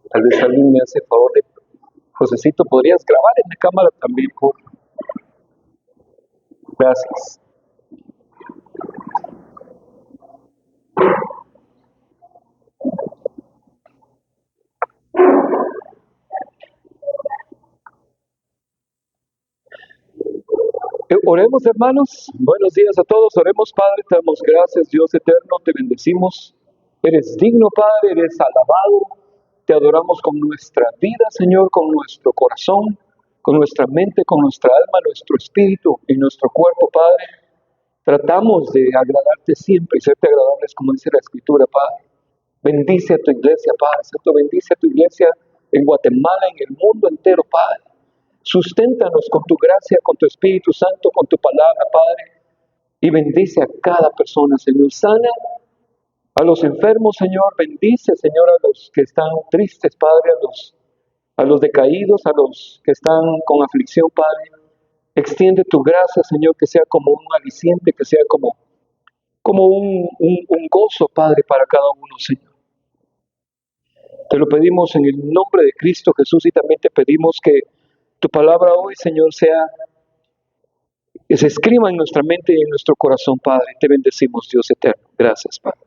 Tal vez alguien me hace favor de, Josecito, ¿podrías grabar en la cámara también, por? Gracias. Oremos, hermanos. Buenos días a todos. Oremos, Padre. Te damos gracias, Dios eterno. Te bendecimos. Eres digno, Padre. Eres alabado. Te adoramos con nuestra vida, Señor, con nuestro corazón, con nuestra mente, con nuestra alma, nuestro espíritu y nuestro cuerpo, Padre. Tratamos de agradarte siempre y serte agradables, como dice la Escritura, Padre. Bendice a tu iglesia, Padre Santo. Bendice a tu iglesia en Guatemala, en el mundo entero, Padre. Susténtanos con tu gracia, con tu Espíritu Santo, con tu palabra, Padre. Y bendice a cada persona, Señor. Sana a los enfermos, Señor. Bendice, Señor, a los que están tristes, Padre. A los decaídos, a los que están con aflicción, Padre. Extiende tu gracia, Señor, que sea como un aliciente, que sea como un gozo, Padre, para cada uno, Señor. Te lo pedimos en el nombre de Cristo Jesús, y también te pedimos que tu palabra hoy, Señor, que se escriba en nuestra mente y en nuestro corazón, Padre. Te bendecimos, Dios eterno. Gracias, Padre.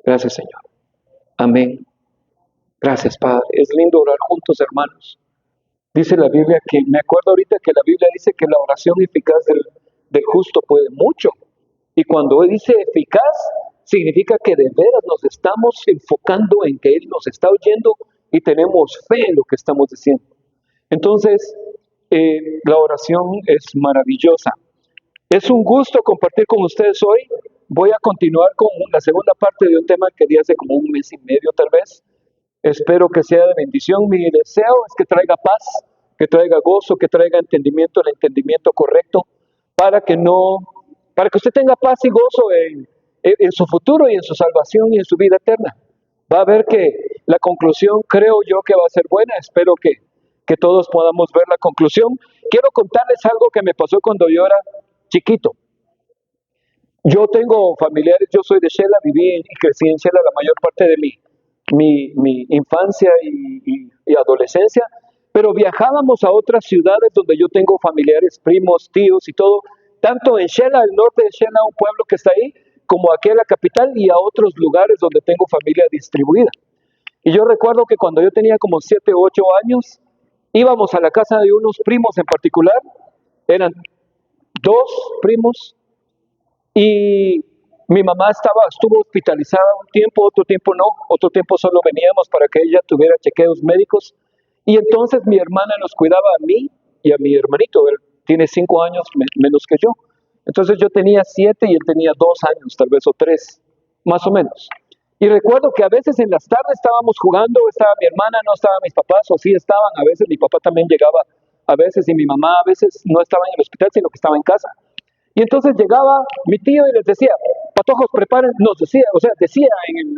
Gracias, Señor. Amén. Gracias, Padre. Es lindo orar juntos, hermanos. Dice la Biblia me acuerdo ahorita que la Biblia dice que la oración eficaz del justo puede mucho. Y cuando dice eficaz, significa que de veras nos estamos enfocando en que Él nos está oyendo y tenemos fe en lo que estamos diciendo. Entonces, la oración es maravillosa. Es un gusto compartir con ustedes hoy. Voy a continuar con la segunda parte de un tema que di hace como un mes y medio tal vez. Espero que sea de bendición. Mi deseo es que traiga paz, que traiga gozo, que traiga entendimiento, el entendimiento correcto, para que usted tenga paz y gozo en su futuro y en su salvación y en su vida eterna. Va a ver que la conclusión, creo yo, que va a ser buena. Espero que todos podamos ver la conclusión. Quiero contarles algo que me pasó cuando yo era chiquito. Yo tengo familiares, yo soy de Shela, viví y crecí en Shela la mayor parte de mi infancia y adolescencia, pero viajábamos a otras ciudades donde yo tengo familiares, primos, tíos y todo, tanto en Shela, el norte de Shela, un pueblo que está ahí, como aquí en la capital, y a otros lugares donde tengo familia distribuida. Y yo recuerdo que cuando yo tenía como 7 u 8 años, íbamos a la casa de unos primos en particular, eran 2 primos, y mi mamá estuvo hospitalizada un tiempo, otro tiempo no, otro tiempo solo veníamos para que ella tuviera chequeos médicos, y entonces mi hermana nos cuidaba a mí y a mi hermanito. Él tiene 5 años menos que yo, entonces yo tenía 7 y él tenía 2 años, tal vez, o 3, más o menos. Y recuerdo que a veces en las tardes estábamos jugando, estaba mi hermana, no estaban mis papás, o sí estaban, a veces mi papá también llegaba, a veces, y mi mamá a veces no estaba en el hospital, sino que estaba en casa. Y entonces llegaba mi tío y les decía, patojos, preparen,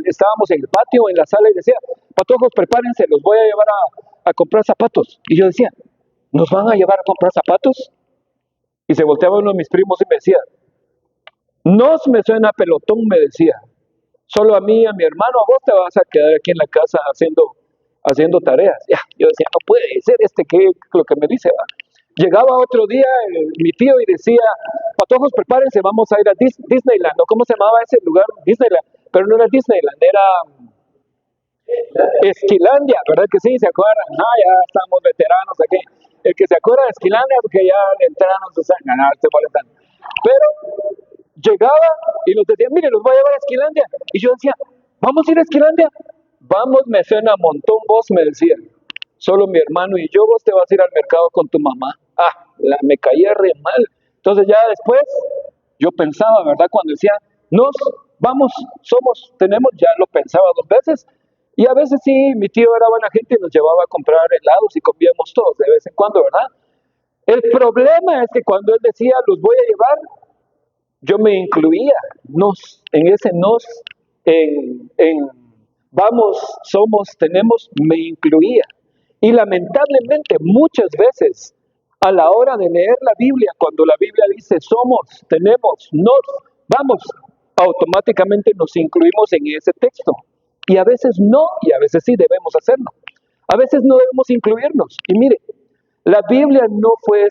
estábamos en el patio, en la sala, y decía, patojos, prepárense, los voy a llevar a comprar zapatos. Y yo decía, ¿nos van a llevar a comprar zapatos? Y se volteaba uno de mis primos y me decía, no me suena pelotón, me decía, solo a mí, a mi hermano, a vos te vas a quedar aquí en la casa haciendo tareas. Ya, yo decía, no puede ser que lo que me dice, ¿va? Llegaba otro día mi tío y decía, patojos, prepárense, vamos a ir a Disneyland. ¿O cómo se llamaba ese lugar? Disneyland. Pero no era Disneyland, era Esquilandia, ¿verdad que sí? ¿Se acuerdan? Ya estamos veteranos aquí. El que se acuerda de Esquilandia, porque ya le entraron sus años, estoy molestando. Pero llegaba y nos decía, mire, los voy a llevar a Esquilandia. Y yo decía, ¿vamos a ir a Esquilandia? Vamos, me suena un montón, vos, me decía. Solo mi hermano y yo, vos te vas a ir al mercado con tu mamá. Me caía re mal. Entonces ya después, yo pensaba, ¿verdad? Cuando decía, nos vamos, tenemos, ya lo pensaba 2 veces, Y a veces sí, mi tío era buena gente y nos llevaba a comprar helados y comíamos todos de vez en cuando, ¿verdad? El problema es que cuando él decía, los voy a llevar, yo me incluía, en ese nos, en vamos, somos, tenemos, me incluía. Y lamentablemente muchas veces a la hora de leer la Biblia, cuando la Biblia dice somos, tenemos, nos, vamos, automáticamente nos incluimos en ese texto. Y a veces no, y a veces sí debemos hacerlo. A veces no debemos incluirnos. Y mire, la Biblia fue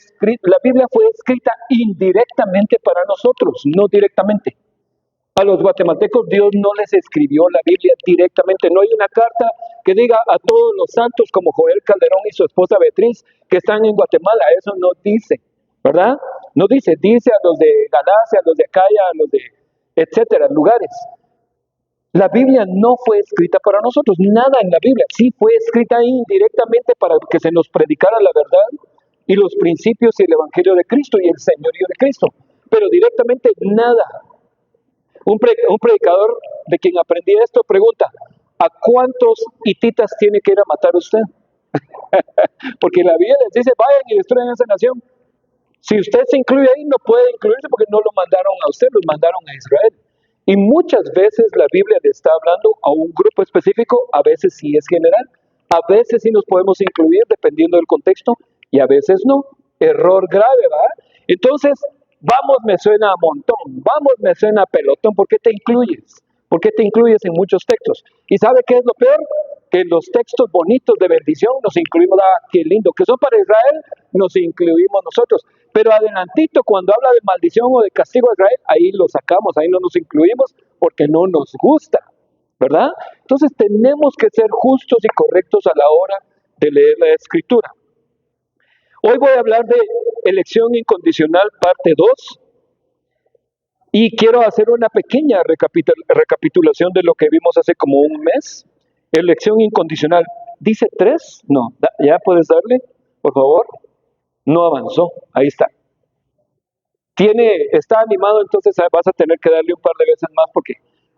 escrita indirectamente para nosotros, no directamente. A los guatemaltecos Dios no les escribió la Biblia directamente. No hay una carta que diga a todos los santos como Joel Calderón y su esposa Beatriz que están en Guatemala. Eso no dice, ¿verdad? No dice, dice a los de Galacia, a los de Acaya, a los de etcétera, lugares. La Biblia no fue escrita para nosotros, nada en la Biblia. Sí fue escrita indirectamente para que se nos predicara la verdad y los principios y el Evangelio de Cristo y el señorío de Cristo. Pero directamente nada. Un predicador de quien aprendí esto pregunta, ¿a cuántos hititas tiene que ir a matar usted? Porque la Biblia les dice, vayan y destruyan esa nación. Si usted se incluye ahí, no puede incluirse porque no lo mandaron a usted, los mandaron a Israel. Y muchas veces la Biblia le está hablando a un grupo específico, a veces sí es general, a veces sí nos podemos incluir dependiendo del contexto y a veces no. Error grave, ¿verdad? Entonces, vamos me suena a montón, vamos me suena a pelotón. ¿Por qué te incluyes? ¿Por qué te incluyes en muchos textos? ¿Y sabe qué es lo peor? Que en los textos bonitos de bendición nos incluimos, qué lindo, que son para Israel, nos incluimos nosotros. Pero adelantito, cuando habla de maldición o de castigo a Israel, ahí lo sacamos, ahí no nos incluimos porque no nos gusta, ¿verdad? Entonces tenemos que ser justos y correctos a la hora de leer la Escritura. Hoy voy a hablar de elección incondicional, parte 2, y quiero hacer una pequeña recapitulación de lo que vimos hace como un mes. Elección incondicional. ¿Dice 3? No, ¿ya puedes darle, por favor? No avanzó, ahí está. Está animado, entonces vas a tener que darle un par de veces más porque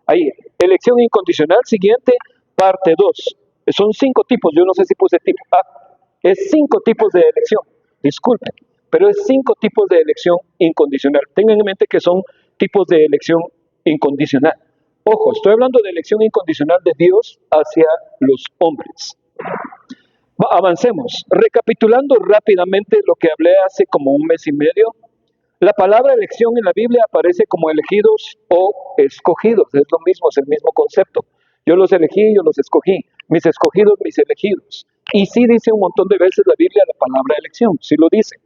ahí, elección incondicional, siguiente, parte 2. Son 5 tipos, yo no sé si puse tipo. Es 5 tipos de elección, disculpen, pero es 5 tipos de elección incondicional. Tengan en mente que son tipos de elección incondicional. Ojo, estoy hablando de elección incondicional de Dios hacia los hombres. Avancemos. Recapitulando rápidamente lo que hablé hace como un mes y medio, la palabra elección en la Biblia aparece como elegidos o escogidos. Es lo mismo, es el mismo concepto. Yo los elegí, yo los escogí. Mis escogidos, mis elegidos. Y sí dice un montón de veces la Biblia la palabra elección, sí lo dice.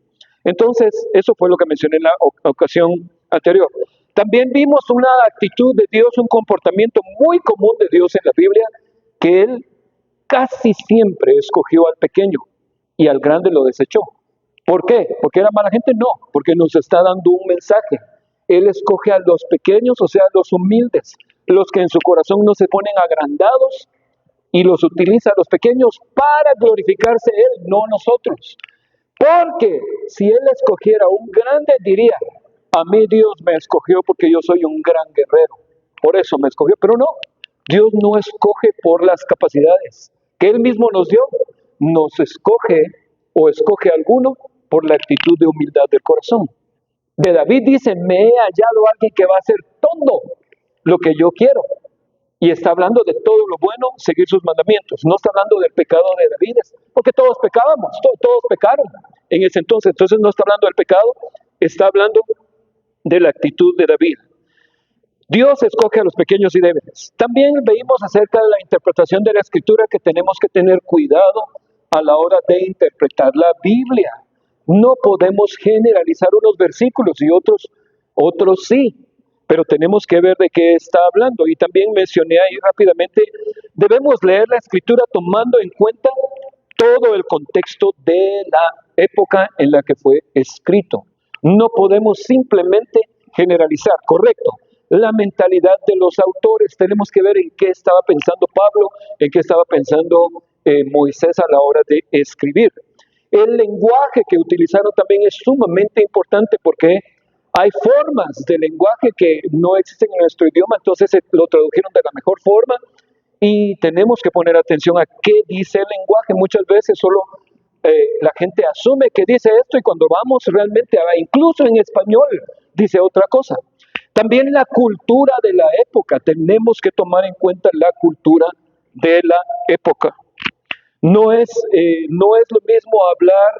Entonces, eso fue lo que mencioné en la ocasión anterior. También vimos una actitud de Dios, un comportamiento muy común de Dios en la Biblia, que Él casi siempre escogió al pequeño y al grande lo desechó. ¿Por qué? ¿Porque era mala gente? No, porque nos está dando un mensaje. Él escoge a los pequeños, o sea, a los humildes, los que en su corazón no se ponen agrandados, y los utiliza a los pequeños para glorificarse Él, no nosotros. Porque si Él escogiera un grande, diría, a mí Dios me escogió porque yo soy un gran guerrero. Por eso me escogió, pero no. Dios no escoge por las capacidades que Él mismo nos dio, nos escoge o escoge a alguno por la actitud de humildad del corazón. De David dice, me he hallado a alguien que va a hacer todo lo que yo quiero. Y está hablando de todo lo bueno, seguir sus mandamientos. No está hablando del pecado de David, porque todos pecábamos, todos pecaron en ese entonces. Entonces no está hablando del pecado, está hablando de la actitud de David. Dios escoge a los pequeños y débiles. También veímos acerca de la interpretación de la Escritura que tenemos que tener cuidado a la hora de interpretar la Biblia. No podemos generalizar unos versículos y otros sí, pero tenemos que ver de qué está hablando. Y también mencioné ahí rápidamente, debemos leer la Escritura tomando en cuenta todo el contexto de la época en la que fue escrito. No podemos simplemente generalizar, correcto. La mentalidad de los autores, tenemos que ver en qué estaba pensando Pablo, en qué estaba pensando Moisés a la hora de escribir. El lenguaje que utilizaron también es sumamente importante porque hay formas de lenguaje que no existen en nuestro idioma, entonces lo tradujeron de la mejor forma Y tenemos que poner atención a qué dice el lenguaje. Muchas veces solo la gente asume que dice esto y cuando vamos realmente incluso en español, dice otra cosa. También la cultura de la época. Tenemos que tomar en cuenta la cultura de la época. No es lo mismo hablar,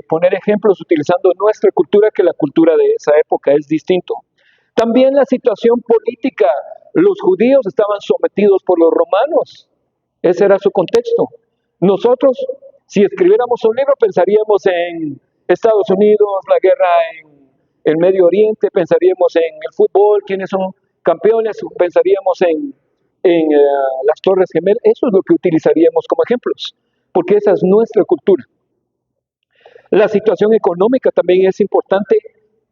poner ejemplos utilizando nuestra cultura que la cultura de esa época, es distinto. También la situación política, los judíos estaban sometidos por los romanos, ese era su contexto. Nosotros, si escribiéramos un libro, pensaríamos en Estados Unidos, la guerra en el Medio Oriente, pensaríamos en el fútbol, quiénes son campeones, pensaríamos en las Torres Gemelas. Eso es lo que utilizaríamos como ejemplos, porque esa es nuestra cultura. La situación económica también es importante.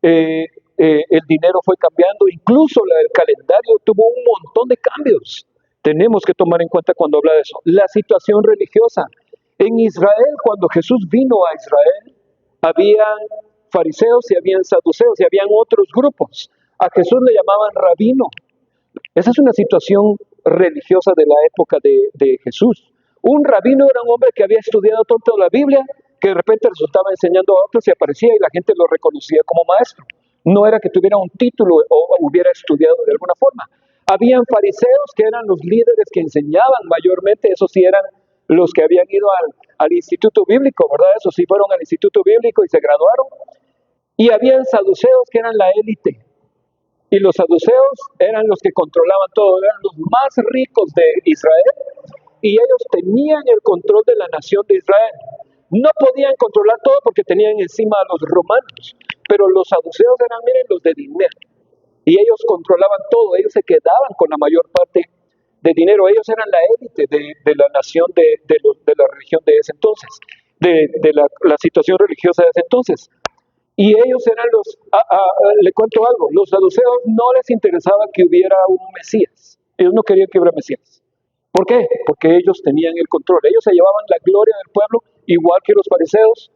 El dinero fue cambiando, incluso el calendario tuvo un montón de cambios. Tenemos que tomar en cuenta cuando habla de eso. La situación religiosa. En Israel, cuando Jesús vino a Israel, habían fariseos y habían saduceos y habían otros grupos. A Jesús le llamaban rabino. Esa es una situación religiosa de la época de Jesús. Un rabino era un hombre que había estudiado toda la Biblia, que de repente resultaba enseñando a otros y aparecía y la gente lo reconocía como maestro. No era que tuviera un título o hubiera estudiado de alguna forma. Habían fariseos que eran los líderes que enseñaban mayormente, esos sí eran los que habían ido al instituto bíblico, ¿verdad? Esos sí fueron al instituto bíblico y se graduaron. Y habían saduceos que eran la élite. Y los saduceos eran los que controlaban todo, eran los más ricos de Israel y ellos tenían el control de la nación de Israel. No podían controlar todo porque tenían encima a los romanos, pero los saduceos eran, miren, los de dinero. Y ellos controlaban todo, ellos se quedaban con la mayor parte de dinero. Ellos eran la élite de la nación, de la religión de ese entonces, de la situación religiosa de ese entonces. Y ellos eran le cuento algo, los saduceos no les interesaba que hubiera un Mesías. Ellos no querían que hubiera Mesías. ¿Por qué? Porque ellos tenían el control. Ellos se llevaban la gloria del pueblo, igual que los fariseos.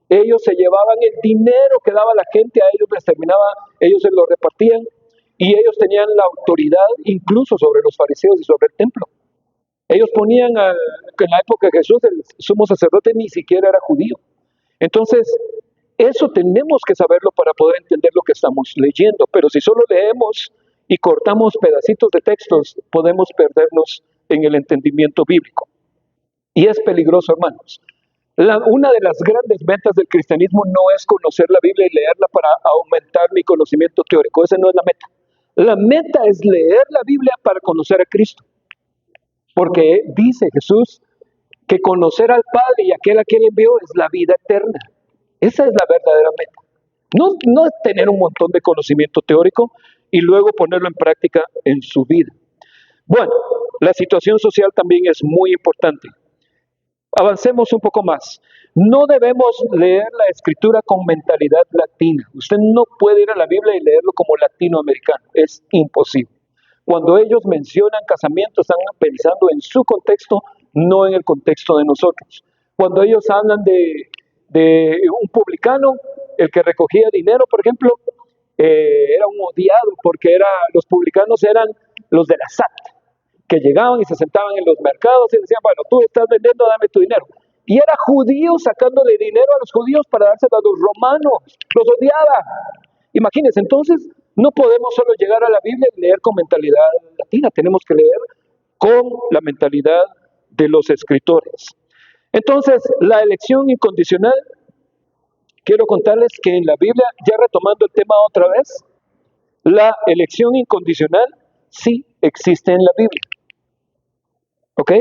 Ellos se llevaban el dinero que daba la gente, a ellos les terminaba, ellos se lo repartían. Y ellos tenían la autoridad incluso sobre los fariseos y sobre el templo. Ellos ponían, en la época de Jesús, el sumo sacerdote ni siquiera era judío. Entonces, eso tenemos que saberlo para poder entender lo que estamos leyendo. Pero si solo leemos y cortamos pedacitos de textos, podemos perdernos en el entendimiento bíblico. Y es peligroso, hermanos. Una de las grandes metas del cristianismo no es conocer la Biblia y leerla para aumentar mi conocimiento teórico. Esa no es la meta. La meta es leer la Biblia para conocer a Cristo. Porque dice Jesús que conocer al Padre y aquel a quien envió es la vida eterna. Esa es la verdadera meta. No es tener un montón de conocimiento teórico y luego ponerlo en práctica en su vida. Bueno, la situación social también es muy importante. Avancemos un poco más. No debemos leer la escritura con mentalidad latina. Usted no puede ir a la Biblia y leerlo como latinoamericano. Es imposible. Cuando ellos mencionan casamiento, están pensando en su contexto, no en el contexto de nosotros. Cuando ellos hablan de un publicano, el que recogía dinero, por ejemplo, era un odiado porque los publicanos eran los de la SAT, que llegaban y se sentaban en los mercados y decían, bueno, tú estás vendiendo, dame tu dinero. Y era judío sacándole dinero a los judíos para dárselo a los romanos, los odiaba. Imagínense, entonces no podemos solo llegar a la Biblia y leer con mentalidad latina, tenemos que leer con la mentalidad de los escritores. Entonces, la elección incondicional, quiero contarles que en la Biblia, ya retomando el tema otra vez, la elección incondicional sí existe en la Biblia. ¿Ok?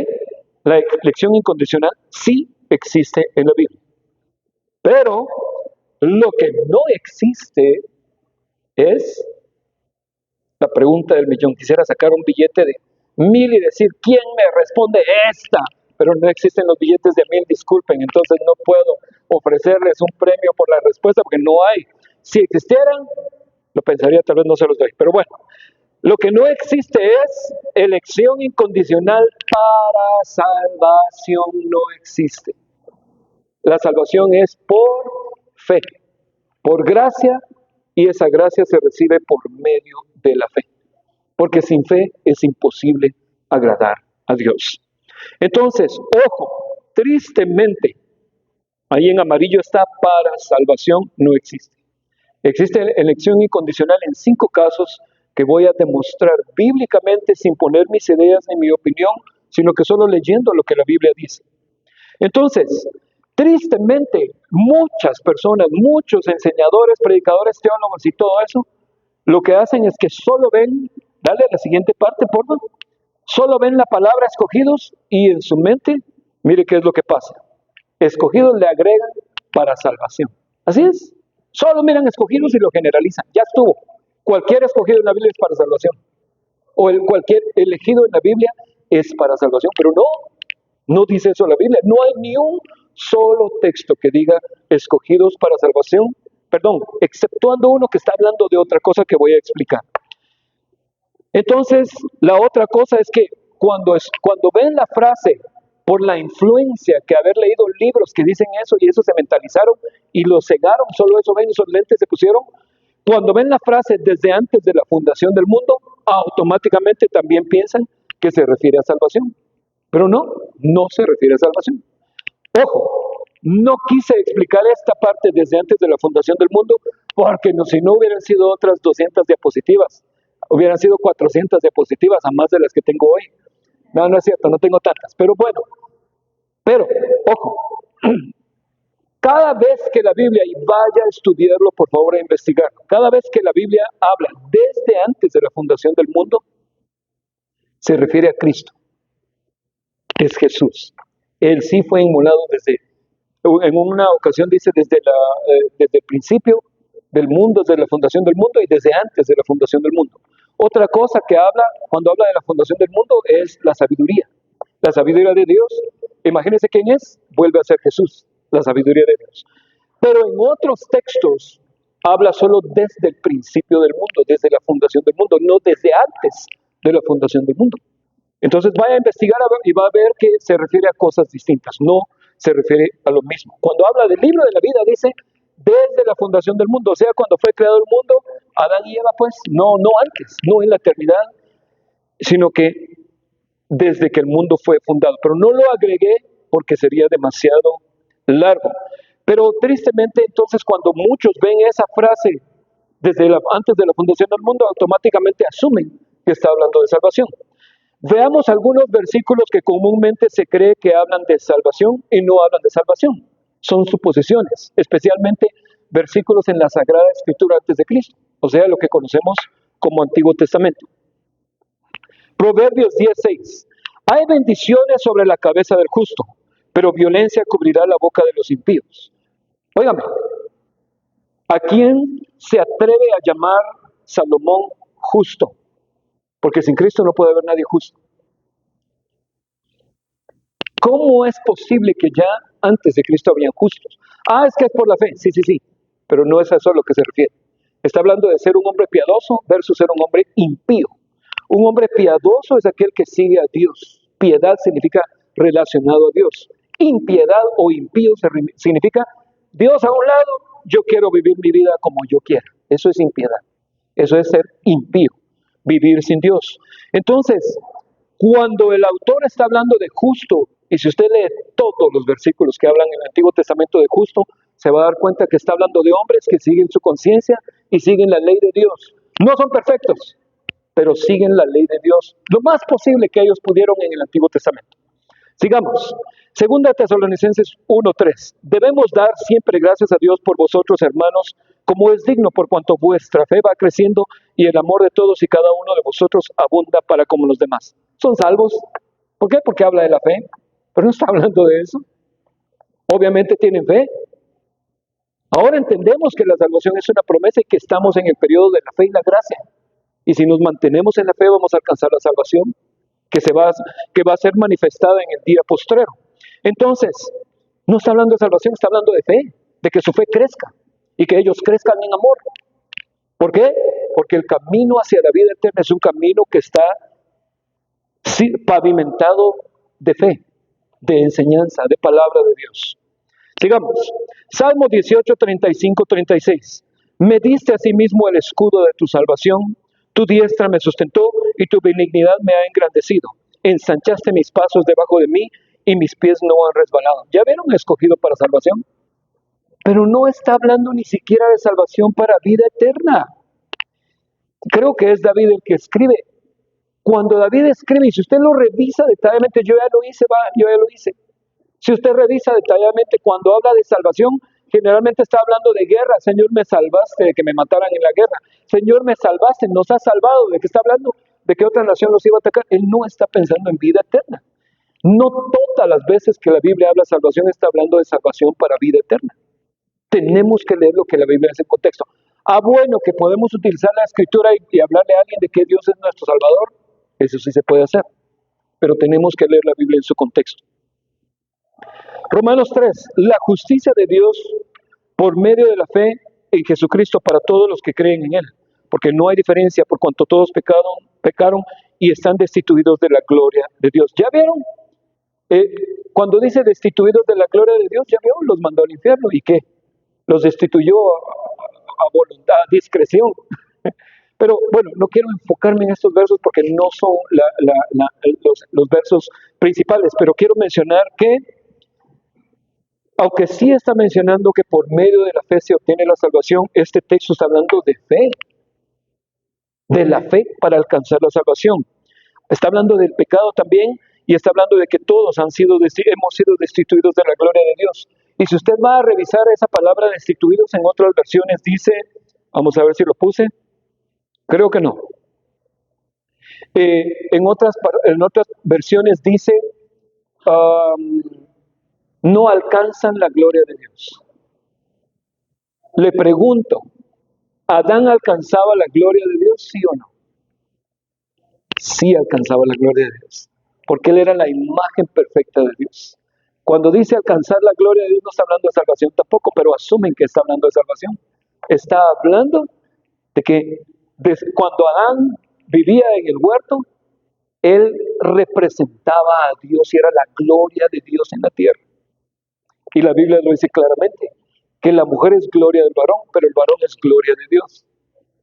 La elección incondicional sí existe en la Biblia. Pero lo que no existe es la pregunta del millón. Quisiera sacar un billete de 1000 y decir, ¿quién me responde esta? Pero no existen los billetes de 1000, disculpen, entonces no puedo ofrecerles un premio por la respuesta porque no hay. Si existieran, lo pensaría, tal vez no se los doy. Pero bueno, lo que no existe es elección incondicional para salvación, no existe. La salvación es por fe, por gracia, y esa gracia se recibe por medio de la fe. Porque sin fe es imposible agradar a Dios. Entonces, ojo, tristemente, ahí en amarillo está para salvación, no existe. Existe elección incondicional en 5 casos que voy a demostrar bíblicamente sin poner mis ideas ni mi opinión, sino que solo leyendo lo que la Biblia dice. Entonces, tristemente, muchas personas, muchos enseñadores, predicadores, teólogos y todo eso, lo que hacen es que solo ven, dale a la siguiente parte, por favor, solo ven la palabra escogidos y en su mente, mire qué es lo que pasa. Escogidos le agregan para salvación. Así es. Solo miran escogidos y lo generalizan. Ya estuvo. Cualquier escogido en la Biblia es para salvación. O cualquier elegido en la Biblia es para salvación. Pero no dice eso la Biblia. No hay ni un solo texto que diga escogidos para salvación. Perdón, exceptuando uno que está hablando de otra cosa que voy a explicar. Entonces, la otra cosa es que cuando ven la frase por la influencia que haber leído libros que dicen eso y eso se mentalizaron y lo cegaron, solo eso ven, esos lentes se pusieron. Cuando ven la frase desde antes de la fundación del mundo, automáticamente también piensan que se refiere a salvación. Pero no se refiere a salvación. Ojo, no quise explicar esta parte desde antes de la fundación del mundo porque si no hubieran sido otras 200 diapositivas, hubieran sido 400 diapositivas a más de las que tengo hoy. No es cierto, no tengo tantas, pero bueno, ojo, cada vez que la Biblia, y vaya a estudiarlo por favor a investigarlo, cada vez que la Biblia habla desde antes de la fundación del mundo, se refiere a Cristo, es Jesús. Él sí fue inmolado en una ocasión dice desde el principio del mundo, desde la fundación del mundo y desde antes de la fundación del mundo. Otra cosa que cuando habla de la fundación del mundo es la sabiduría. La sabiduría de Dios, imagínense quién es, vuelve a ser Jesús, la sabiduría de Dios. Pero en otros textos habla solo desde el principio del mundo, desde la fundación del mundo, no desde antes de la fundación del mundo. Entonces vaya a investigar y va a ver que se refiere a cosas distintas, no se refiere a lo mismo. Cuando habla del libro de la vida dice desde la fundación del mundo, o sea, cuando fue creado el mundo, Adán y Eva, pues no antes, no en la eternidad, sino que desde que el mundo fue fundado. Pero no lo agregué porque sería demasiado largo. Pero tristemente entonces cuando muchos ven esa frase antes de la fundación del mundo, automáticamente asumen que está hablando de salvación. Veamos algunos versículos que comúnmente se cree que hablan de salvación y no hablan de salvación. Son suposiciones, especialmente versículos en la Sagrada Escritura antes de Cristo, o sea, lo que conocemos como Antiguo Testamento. Proverbios 10:6. Hay bendiciones sobre la cabeza del justo, pero violencia cubrirá la boca de los impíos. Óigame, ¿a quién se atreve a llamar Salomón justo? Porque sin Cristo no puede haber nadie justo. ¿Cómo es posible que ya antes de Cristo habían justos? Es que es por la fe, sí, pero no es a eso a lo que se refiere. Está hablando de ser un hombre piadoso versus ser un hombre impío. Un hombre piadoso es aquel que sigue a Dios. Piedad significa relacionado a Dios. Impiedad o impío significa Dios a un lado, yo quiero vivir mi vida como yo quiera. Eso es impiedad. Eso es ser impío, vivir sin Dios. Entonces, cuando el autor está hablando de justo, y si usted lee todos los versículos que hablan en el Antiguo Testamento de justo, se va a dar cuenta que está hablando de hombres que siguen su conciencia y siguen la ley de Dios. No son perfectos, pero siguen la ley de Dios lo más posible que ellos pudieron en el Antiguo Testamento. Sigamos. Segunda Tesalonicenses 1:3. Debemos dar siempre gracias a Dios por vosotros, hermanos, como es digno, por cuanto vuestra fe va creciendo y el amor de todos y cada uno de vosotros abunda para como los demás. ¿Son salvos? ¿Por qué? Porque habla de la fe, pero no está hablando de eso. Obviamente tienen fe. Ahora entendemos que la salvación es una promesa y que estamos en el periodo de la fe y la gracia. Y si nos mantenemos en la fe vamos a alcanzar la salvación que va a ser manifestada en el día postrero. Entonces, no está hablando de salvación, está hablando de fe, de que su fe crezca y que ellos crezcan en amor. ¿Por qué? Porque el camino hacia la vida eterna es un camino que está pavimentado de fe, de enseñanza, de palabra de Dios. Sigamos. Salmo 18, 35, 36. Me diste a sí mismo el escudo de tu salvación, tu diestra me sustentó y tu benignidad me ha engrandecido. ensanchaste mis pasos debajo de mí y mis pies no han resbalado. ¿Ya vieron escogido para salvación? Pero no está hablando ni siquiera de salvación para vida eterna. Creo que es David el que escribe. Cuando David escribe, y si usted lo revisa detalladamente, yo ya lo hice. Si usted revisa detalladamente cuando habla de salvación, generalmente está hablando de guerra. Señor, me salvaste de que me mataran en la guerra. Señor, me salvaste, nos has salvado. ¿De qué está hablando? ¿De qué otra nación los iba a atacar? Él no está pensando en vida eterna. No todas las veces que la Biblia habla de salvación está hablando de salvación para vida eterna. Tenemos que leer lo que la Biblia hace en contexto. Bueno, que podemos utilizar la escritura y hablarle a alguien de que Dios es nuestro Salvador. Eso sí se puede hacer. Pero tenemos que leer la Biblia en su contexto. Romanos 3, la justicia de Dios por medio de la fe en Jesucristo para todos los que creen en Él, porque no hay diferencia por cuanto todos pecaron y están destituidos de la gloria de Dios. ¿Ya vieron? Cuando dice destituidos de la gloria de Dios, ¿ya vieron? Los mandó al infierno. ¿Y qué? Los destituyó a voluntad, a discreción. Pero bueno, no quiero enfocarme en estos versos porque no son los versos principales, pero quiero mencionar que aunque sí está mencionando que por medio de la fe se obtiene la salvación, este texto está hablando de la fe para alcanzar la salvación. Está hablando del pecado también y está hablando de que todos hemos sido destituidos de la gloria de Dios. Y si usted va a revisar esa palabra destituidos en otras versiones, dice, vamos a ver si lo puse, creo que no. En otras versiones dice, no alcanzan la gloria de Dios. Le pregunto, ¿Adán alcanzaba la gloria de Dios, sí o no? Sí alcanzaba la gloria de Dios, porque él era la imagen perfecta de Dios. Cuando dice alcanzar la gloria de Dios, no está hablando de salvación tampoco, pero asumen que está hablando de salvación. Está hablando de que cuando Adán vivía en el huerto, él representaba a Dios y era la gloria de Dios en la tierra. Y la Biblia lo dice claramente, que la mujer es gloria del varón, pero el varón es gloria de Dios.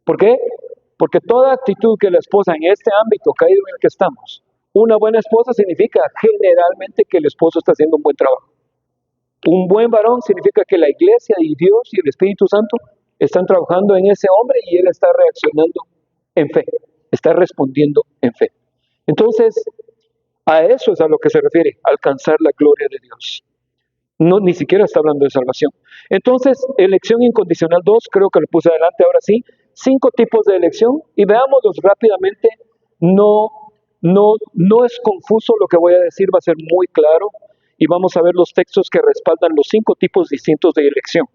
¿Por qué? Porque toda actitud que la esposa en este ámbito caído en el que estamos, una buena esposa significa generalmente que el esposo está haciendo un buen trabajo. Un buen varón significa que la iglesia y Dios y el Espíritu Santo están trabajando en ese hombre y él está reaccionando en fe, está respondiendo en fe. Entonces, a eso es a lo que se refiere, alcanzar la gloria de Dios. No, ni siquiera está hablando de salvación. Entonces, elección incondicional 2, creo que lo puse adelante ahora sí, 5 tipos de elección y veámoslos rápidamente. No es confuso lo que voy a decir, va a ser muy claro y vamos a ver los textos que respaldan los 5 tipos distintos de elección.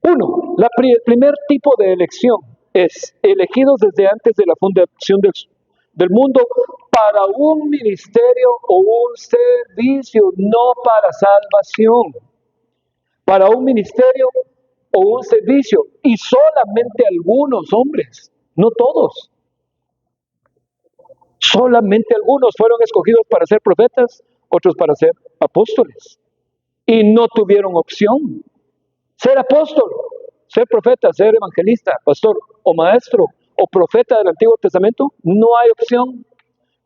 1. El primer tipo de elección es elegidos desde antes de la fundación del mundo para un ministerio o un servicio, no para salvación. Para un ministerio o un servicio, y solamente algunos hombres, no todos. Solamente algunos fueron escogidos para ser profetas, otros para ser apóstoles. Y no tuvieron opción. Ser apóstol, ser profeta, ser evangelista, pastor o maestro o profeta del Antiguo Testamento, no hay opción.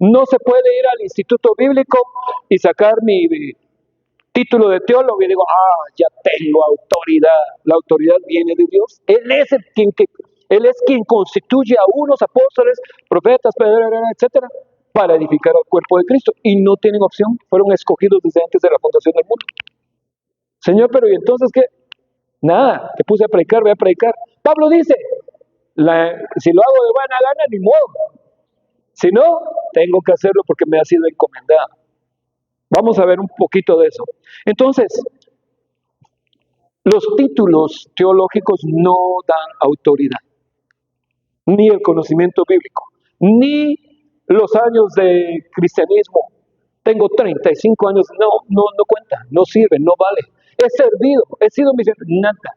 No se puede ir al instituto bíblico y sacar mi título de teólogo y digo, ya tengo autoridad. La autoridad viene de Dios. Él es quien constituye a unos apóstoles, profetas, etcétera, para edificar al cuerpo de Cristo. Y no tienen opción, fueron escogidos desde antes de la fundación del mundo. Señor, pero ¿y entonces qué? Nada, te puse a predicar, voy a predicar. Pablo dice, si lo hago de buena gana, ni modo. Si no, tengo que hacerlo porque me ha sido encomendado. Vamos a ver un poquito de eso. Entonces, los títulos teológicos no dan autoridad, ni el conocimiento bíblico, ni los años de cristianismo. Tengo 35 años, no cuenta, no sirve, no vale. He servido, he sido misionero, nada.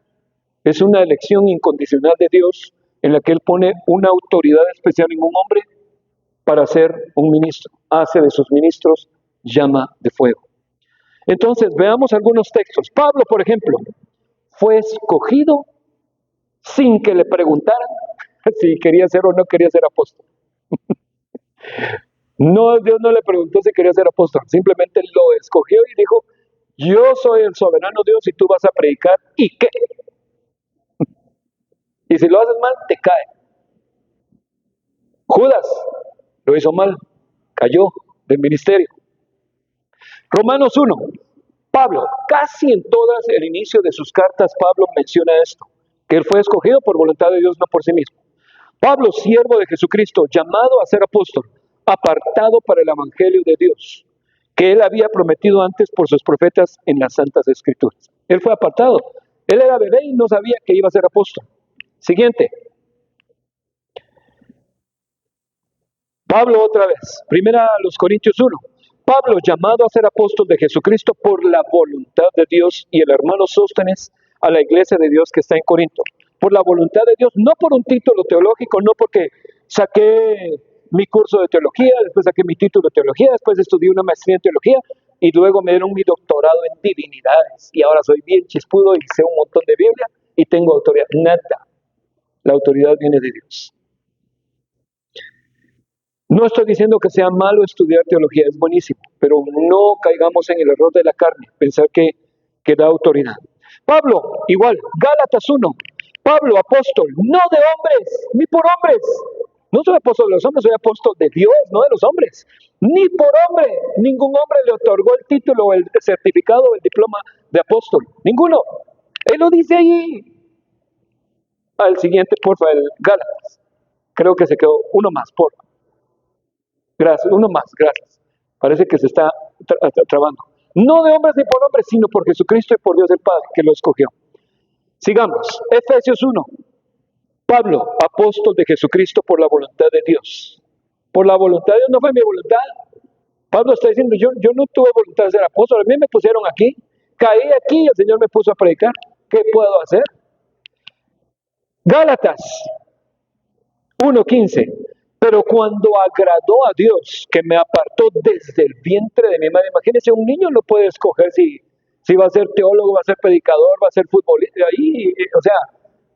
Es una elección incondicional de Dios en la que Él pone una autoridad especial en un hombre para ser un ministro. Hace de sus ministros llama de fuego. Entonces, veamos algunos textos. Pablo, por ejemplo, fue escogido sin que le preguntaran si quería ser o no quería ser apóstol. No, Dios no le preguntó si quería ser apóstol, simplemente lo escogió y dijo, yo soy el soberano Dios y tú vas a predicar, ¿y qué? Y si lo haces mal, te cae. Judas lo hizo mal, cayó del ministerio. Romanos 1, Pablo, casi en todas el inicio de sus cartas, Pablo menciona esto, que él fue escogido por voluntad de Dios, no por sí mismo. Pablo, siervo de Jesucristo, llamado a ser apóstol, apartado para el evangelio de Dios, que él había prometido antes por sus profetas en las santas escrituras. Él fue apartado. Él era bebé y no sabía que iba a ser apóstol. Siguiente. Pablo otra vez. Primera a los Corintios 1. Pablo, llamado a ser apóstol de Jesucristo por la voluntad de Dios, y el hermano Sóstenes a la iglesia de Dios que está en Corinto. Por la voluntad de Dios, no por un título teológico, no porque saqué mi curso de teología, después saqué mi título de teología, después estudié una maestría en teología y luego me dieron mi doctorado en divinidades y ahora soy bien chispudo y sé un montón de Biblia y tengo autoridad. Nada. La autoridad viene de Dios. No estoy diciendo que sea malo estudiar teología, es buenísimo, pero no caigamos en el error de la carne, pensar que da autoridad. Pablo, igual, Gálatas 1, Pablo, apóstol, no de hombres, ni por hombres. No soy apóstol de los hombres, soy apóstol de Dios, no de los hombres. Ni por hombre, ningún hombre le otorgó el título, el certificado, el diploma de apóstol. Ninguno. Él lo dice ahí. Al siguiente, porfa, el Gálatas. Creo que se quedó uno más, porfa. Gracias, uno más, gracias. Parece que se está trabando. No de hombres ni por hombres, sino por Jesucristo y por Dios el Padre, que lo escogió. Sigamos. Efesios 1. Pablo, apóstol de Jesucristo por la voluntad de Dios. Por la voluntad de Dios, no fue mi voluntad. Pablo está diciendo, yo no tuve voluntad de ser apóstol, a mí me pusieron aquí, caí aquí y el Señor me puso a predicar. ¿Qué puedo hacer? Gálatas 1:15. Pero cuando agradó a Dios, que me apartó desde el vientre de mi madre, imagínense, un niño no puede escoger si va a ser teólogo, va a ser predicador, va a ser futbolista, ahí, o sea,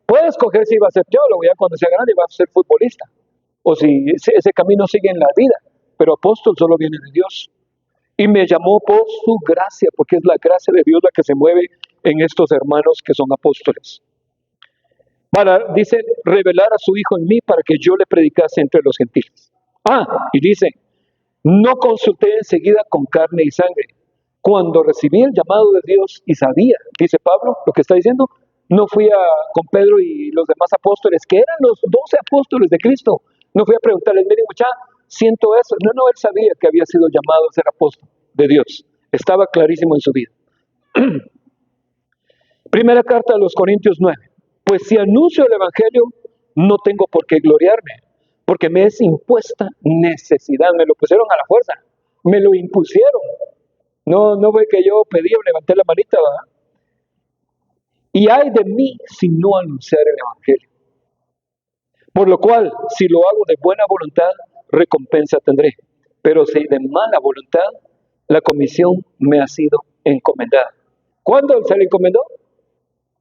puede escoger si va a ser teólogo, ya cuando sea grande va a ser futbolista, o si ese camino sigue en la vida, pero apóstol solo viene de Dios. Y me llamó por su gracia, porque es la gracia de Dios la que se mueve en estos hermanos que son apóstoles. Dice, revelar a su Hijo en mí para que yo le predicase entre los gentiles. Y dice, no consulté enseguida con carne y sangre. Cuando recibí el llamado de Dios y sabía, dice Pablo, lo que está diciendo, no fui con Pedro y los demás apóstoles, que eran los 12 apóstoles de Cristo. No fui a preguntarles, miren, muchacha, siento eso. No, él sabía que había sido llamado a ser apóstol de Dios. Estaba clarísimo en su vida. Primera carta a los Corintios 9. Pues si anuncio el Evangelio, no tengo por qué gloriarme, porque me es impuesta necesidad. Me lo pusieron a la fuerza, me lo impusieron. No fue que yo pedí o levanté la manita, ¿verdad? Y ay de mí si no anunciar el Evangelio. Por lo cual, si lo hago de buena voluntad, recompensa tendré. Pero si de mala voluntad, la comisión me ha sido encomendada. ¿Cuándo se le encomendó?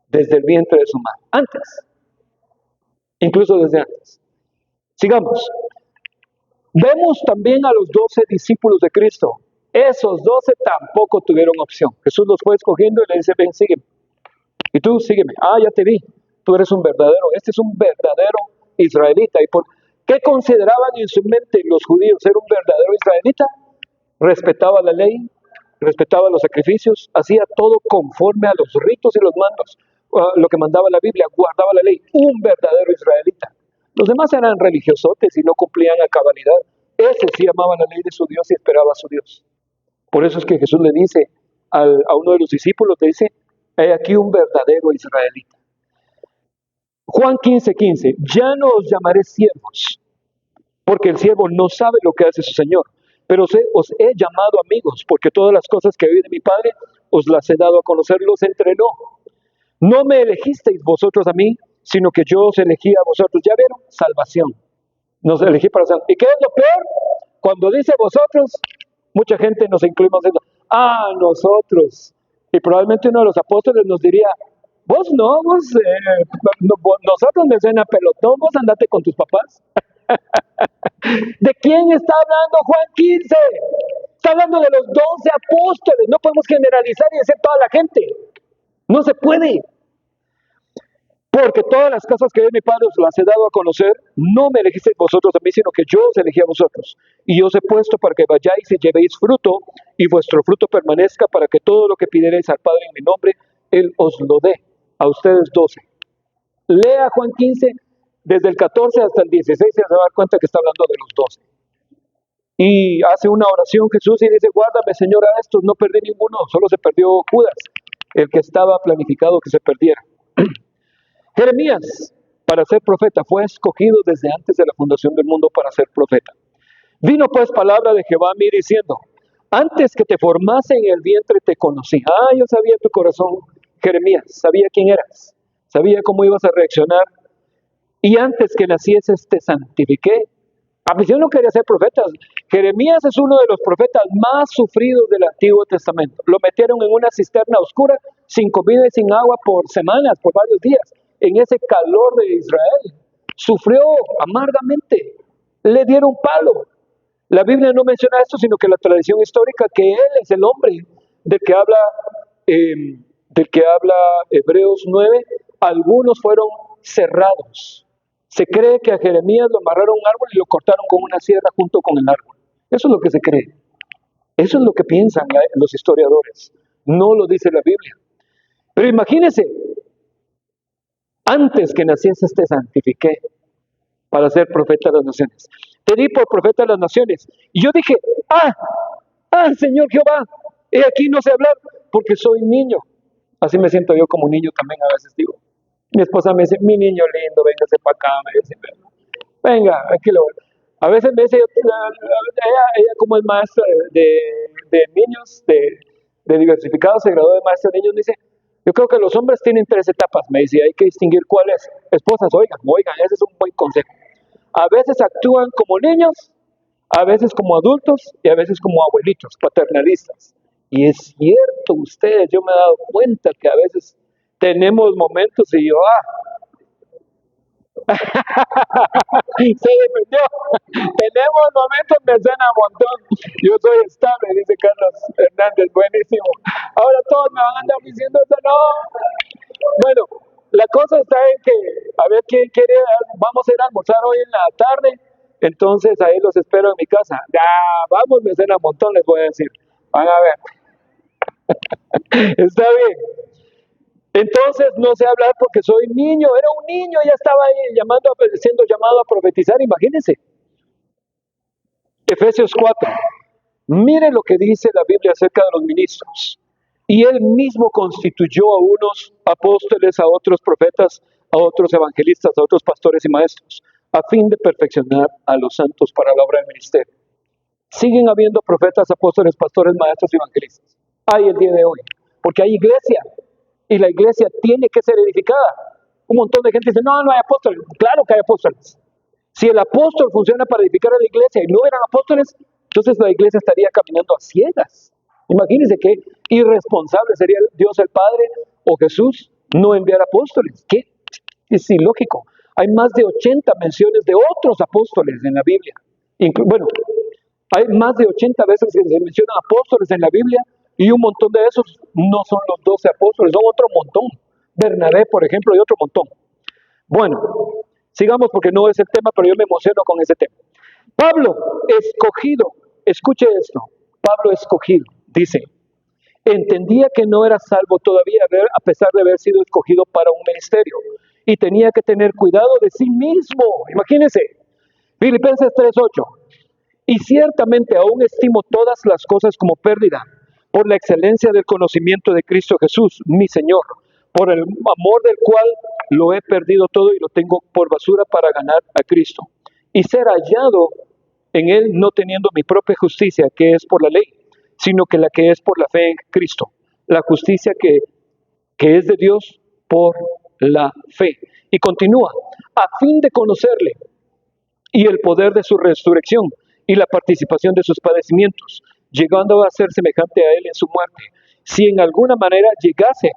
Desde el vientre de su madre. Antes. Incluso desde antes. Sigamos. Vemos también a los 12 discípulos de Cristo. Esos 12 tampoco tuvieron opción. Jesús los fue escogiendo y le dice, ven, sígueme. Y tú, sígueme. Ya te vi. Tú eres un verdadero. Este es un verdadero israelita. ¿Y por qué consideraban en su mente los judíos ser un verdadero israelita? Respetaba la ley, respetaba los sacrificios, hacía todo conforme a los ritos y los mandos, lo que mandaba la Biblia, guardaba la ley, un verdadero israelita. Los demás eran religiosotes y no cumplían a cabalidad. Ese sí amaba la ley de su Dios y esperaba a su Dios. Por eso es que Jesús le dice a uno de los discípulos, le dice, hay aquí un verdadero israelita. Juan 15:15, ya no os llamaré siervos, porque el siervo no sabe lo que hace su Señor, pero os he llamado amigos, porque todas las cosas que oí de mi Padre os las he dado a conocer, los entrenó. No me elegisteis vosotros a mí, sino que yo os elegí a vosotros. ¿Ya vieron? Salvación. Nos elegí para salvar. ¿Y qué es lo peor? Cuando dice vosotros, mucha gente nos incluimos diciendo, nosotros. Y probablemente uno de los apóstoles nos diría, vos no, nosotros me suena pelotón, vos andate con tus papás. ¿De quién quién está hablando Juan 15? Está hablando de los 12 apóstoles. No podemos generalizar y decir toda la gente. No se puede. Porque todas las cosas que de mi Padre os las he dado a conocer, no me elegisteis vosotros a mí, sino que yo os elegí a vosotros. Y os he puesto para que vayáis y llevéis fruto, y vuestro fruto permanezca, para que todo lo que pidierais al Padre en mi nombre, Él os lo dé. A ustedes 12. Lea Juan 15, desde el 14 hasta el 16, y se va a dar cuenta que está hablando de los 12. Y hace una oración Jesús y dice, guárdame Señor a estos, no perdí ninguno, solo se perdió Judas, el que estaba planificado que se perdiera. Jeremías, para ser profeta, fue escogido desde antes de la fundación del mundo para ser profeta. Vino pues palabra de Jehová a mí diciendo, antes que te formase en el vientre te conocí. Yo sabía tu corazón, Jeremías, sabía quién eras, sabía cómo ibas a reaccionar. Y antes que nacieses te santifiqué. A mí yo no quería ser profeta. Jeremías es uno de los profetas más sufridos del Antiguo Testamento. Lo metieron en una cisterna oscura, sin comida y sin agua por semanas, por varios días, en ese calor de Israel. Sufrió amargamente. Le dieron palo. La Biblia no menciona esto, sino que la tradición histórica, que él es el hombre del que habla Hebreos 9, algunos fueron cerrados. Se cree que a Jeremías lo amarraron a un árbol y lo cortaron con una sierra junto con el árbol. Eso es lo que se cree. Eso es lo que piensan los historiadores. No lo dice la Biblia. Pero imagínense, antes que nacieses te santifiqué para ser profeta de las naciones. Te di por profeta de las naciones. Y yo dije, Señor Jehová, he aquí no sé hablar porque soy niño. Así me siento yo como niño también a veces digo. Mi esposa me dice, mi niño lindo, véngase para acá, me dice, venga, aquí lo voy. A veces me dice, ella como es maestra de niños, de diversificados, se graduó de maestra de niños, dice, yo creo que los hombres tienen 3 etapas, me dice, hay que distinguir cuáles. Esposas, oigan, ese es un buen consejo. A veces actúan como niños, a veces como adultos y a veces como abuelitos, paternalistas. Y es cierto, ustedes, yo me he dado cuenta que a veces tenemos momentos y yo, se defendió. Tenemos momentos me suena un montón. Yo soy estable, dice Carlos Hernández, buenísimo. Ahora todos me van a andar diciendo eso, no. Bueno, la cosa está en que, a ver quién quiere, vamos a ir a almorzar hoy en la tarde, entonces ahí los espero en mi casa. Vamos, me suena un montón, les voy a decir. Van a ver. Está bien. Entonces no sé hablar porque soy niño, era un niño, ya estaba ahí siendo llamado a profetizar, imagínense. Efesios 4. Mire lo que dice la Biblia acerca de los ministros. Y él mismo constituyó a unos apóstoles, a otros profetas, a otros evangelistas, a otros pastores y maestros, a fin de perfeccionar a los santos para la obra del ministerio. Siguen habiendo profetas, apóstoles, pastores, maestros y evangelistas. Hay el día de hoy, porque hay iglesia. Y la iglesia tiene que ser edificada. Un montón de gente dice, no hay apóstoles. Claro que hay apóstoles. Si el apóstol funciona para edificar a la iglesia y no eran apóstoles, entonces la iglesia estaría caminando a ciegas. Imagínense qué irresponsable sería Dios el Padre o Jesús no enviar apóstoles. ¿Qué? Es ilógico. Hay más de 80 menciones de otros apóstoles en la Biblia. Hay más de 80 veces que se mencionan apóstoles en la Biblia y un montón de esos no son los 12 apóstoles, son otro montón. Bernabé, por ejemplo, y otro montón. Bueno, sigamos porque no es el tema, pero yo me emociono con ese tema. Pablo, escogido, escuche esto, Pablo escogido, dice, entendía que no era salvo todavía a pesar de haber sido escogido para un ministerio y tenía que tener cuidado de sí mismo. Imagínense, Filipenses 3:8, y ciertamente aún estimo todas las cosas como pérdida por la excelencia del conocimiento de Cristo Jesús, mi Señor, por el amor del cual lo he perdido todo y lo tengo por basura para ganar a Cristo y ser hallado en Él, no teniendo mi propia justicia, que es por la ley, sino que la que es por la fe en Cristo, la justicia que es de Dios por la fe. Y continúa, a fin de conocerle y el poder de su resurrección y la participación de sus padecimientos, llegando a ser semejante a Él en su muerte, si en alguna manera llegase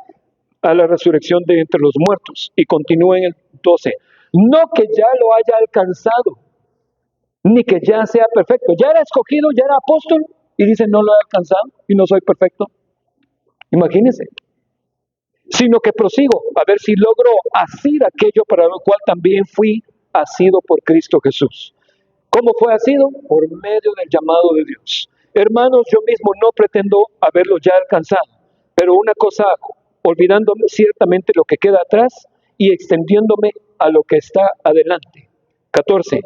a la resurrección de entre los muertos. Y continúa en el 12, no que ya lo haya alcanzado, ni que ya sea perfecto. Ya era escogido, ya era apóstol, y dice, no lo he alcanzado y no soy perfecto. Imagínense. Sino que prosigo a ver si logro asir aquello para lo cual también fui asido por Cristo Jesús. ¿Cómo fue asido? Por medio del llamado de Dios. Hermanos, yo mismo no pretendo haberlo ya alcanzado, pero una cosa hago, olvidándome ciertamente lo que queda atrás y extendiéndome a lo que está adelante. 14.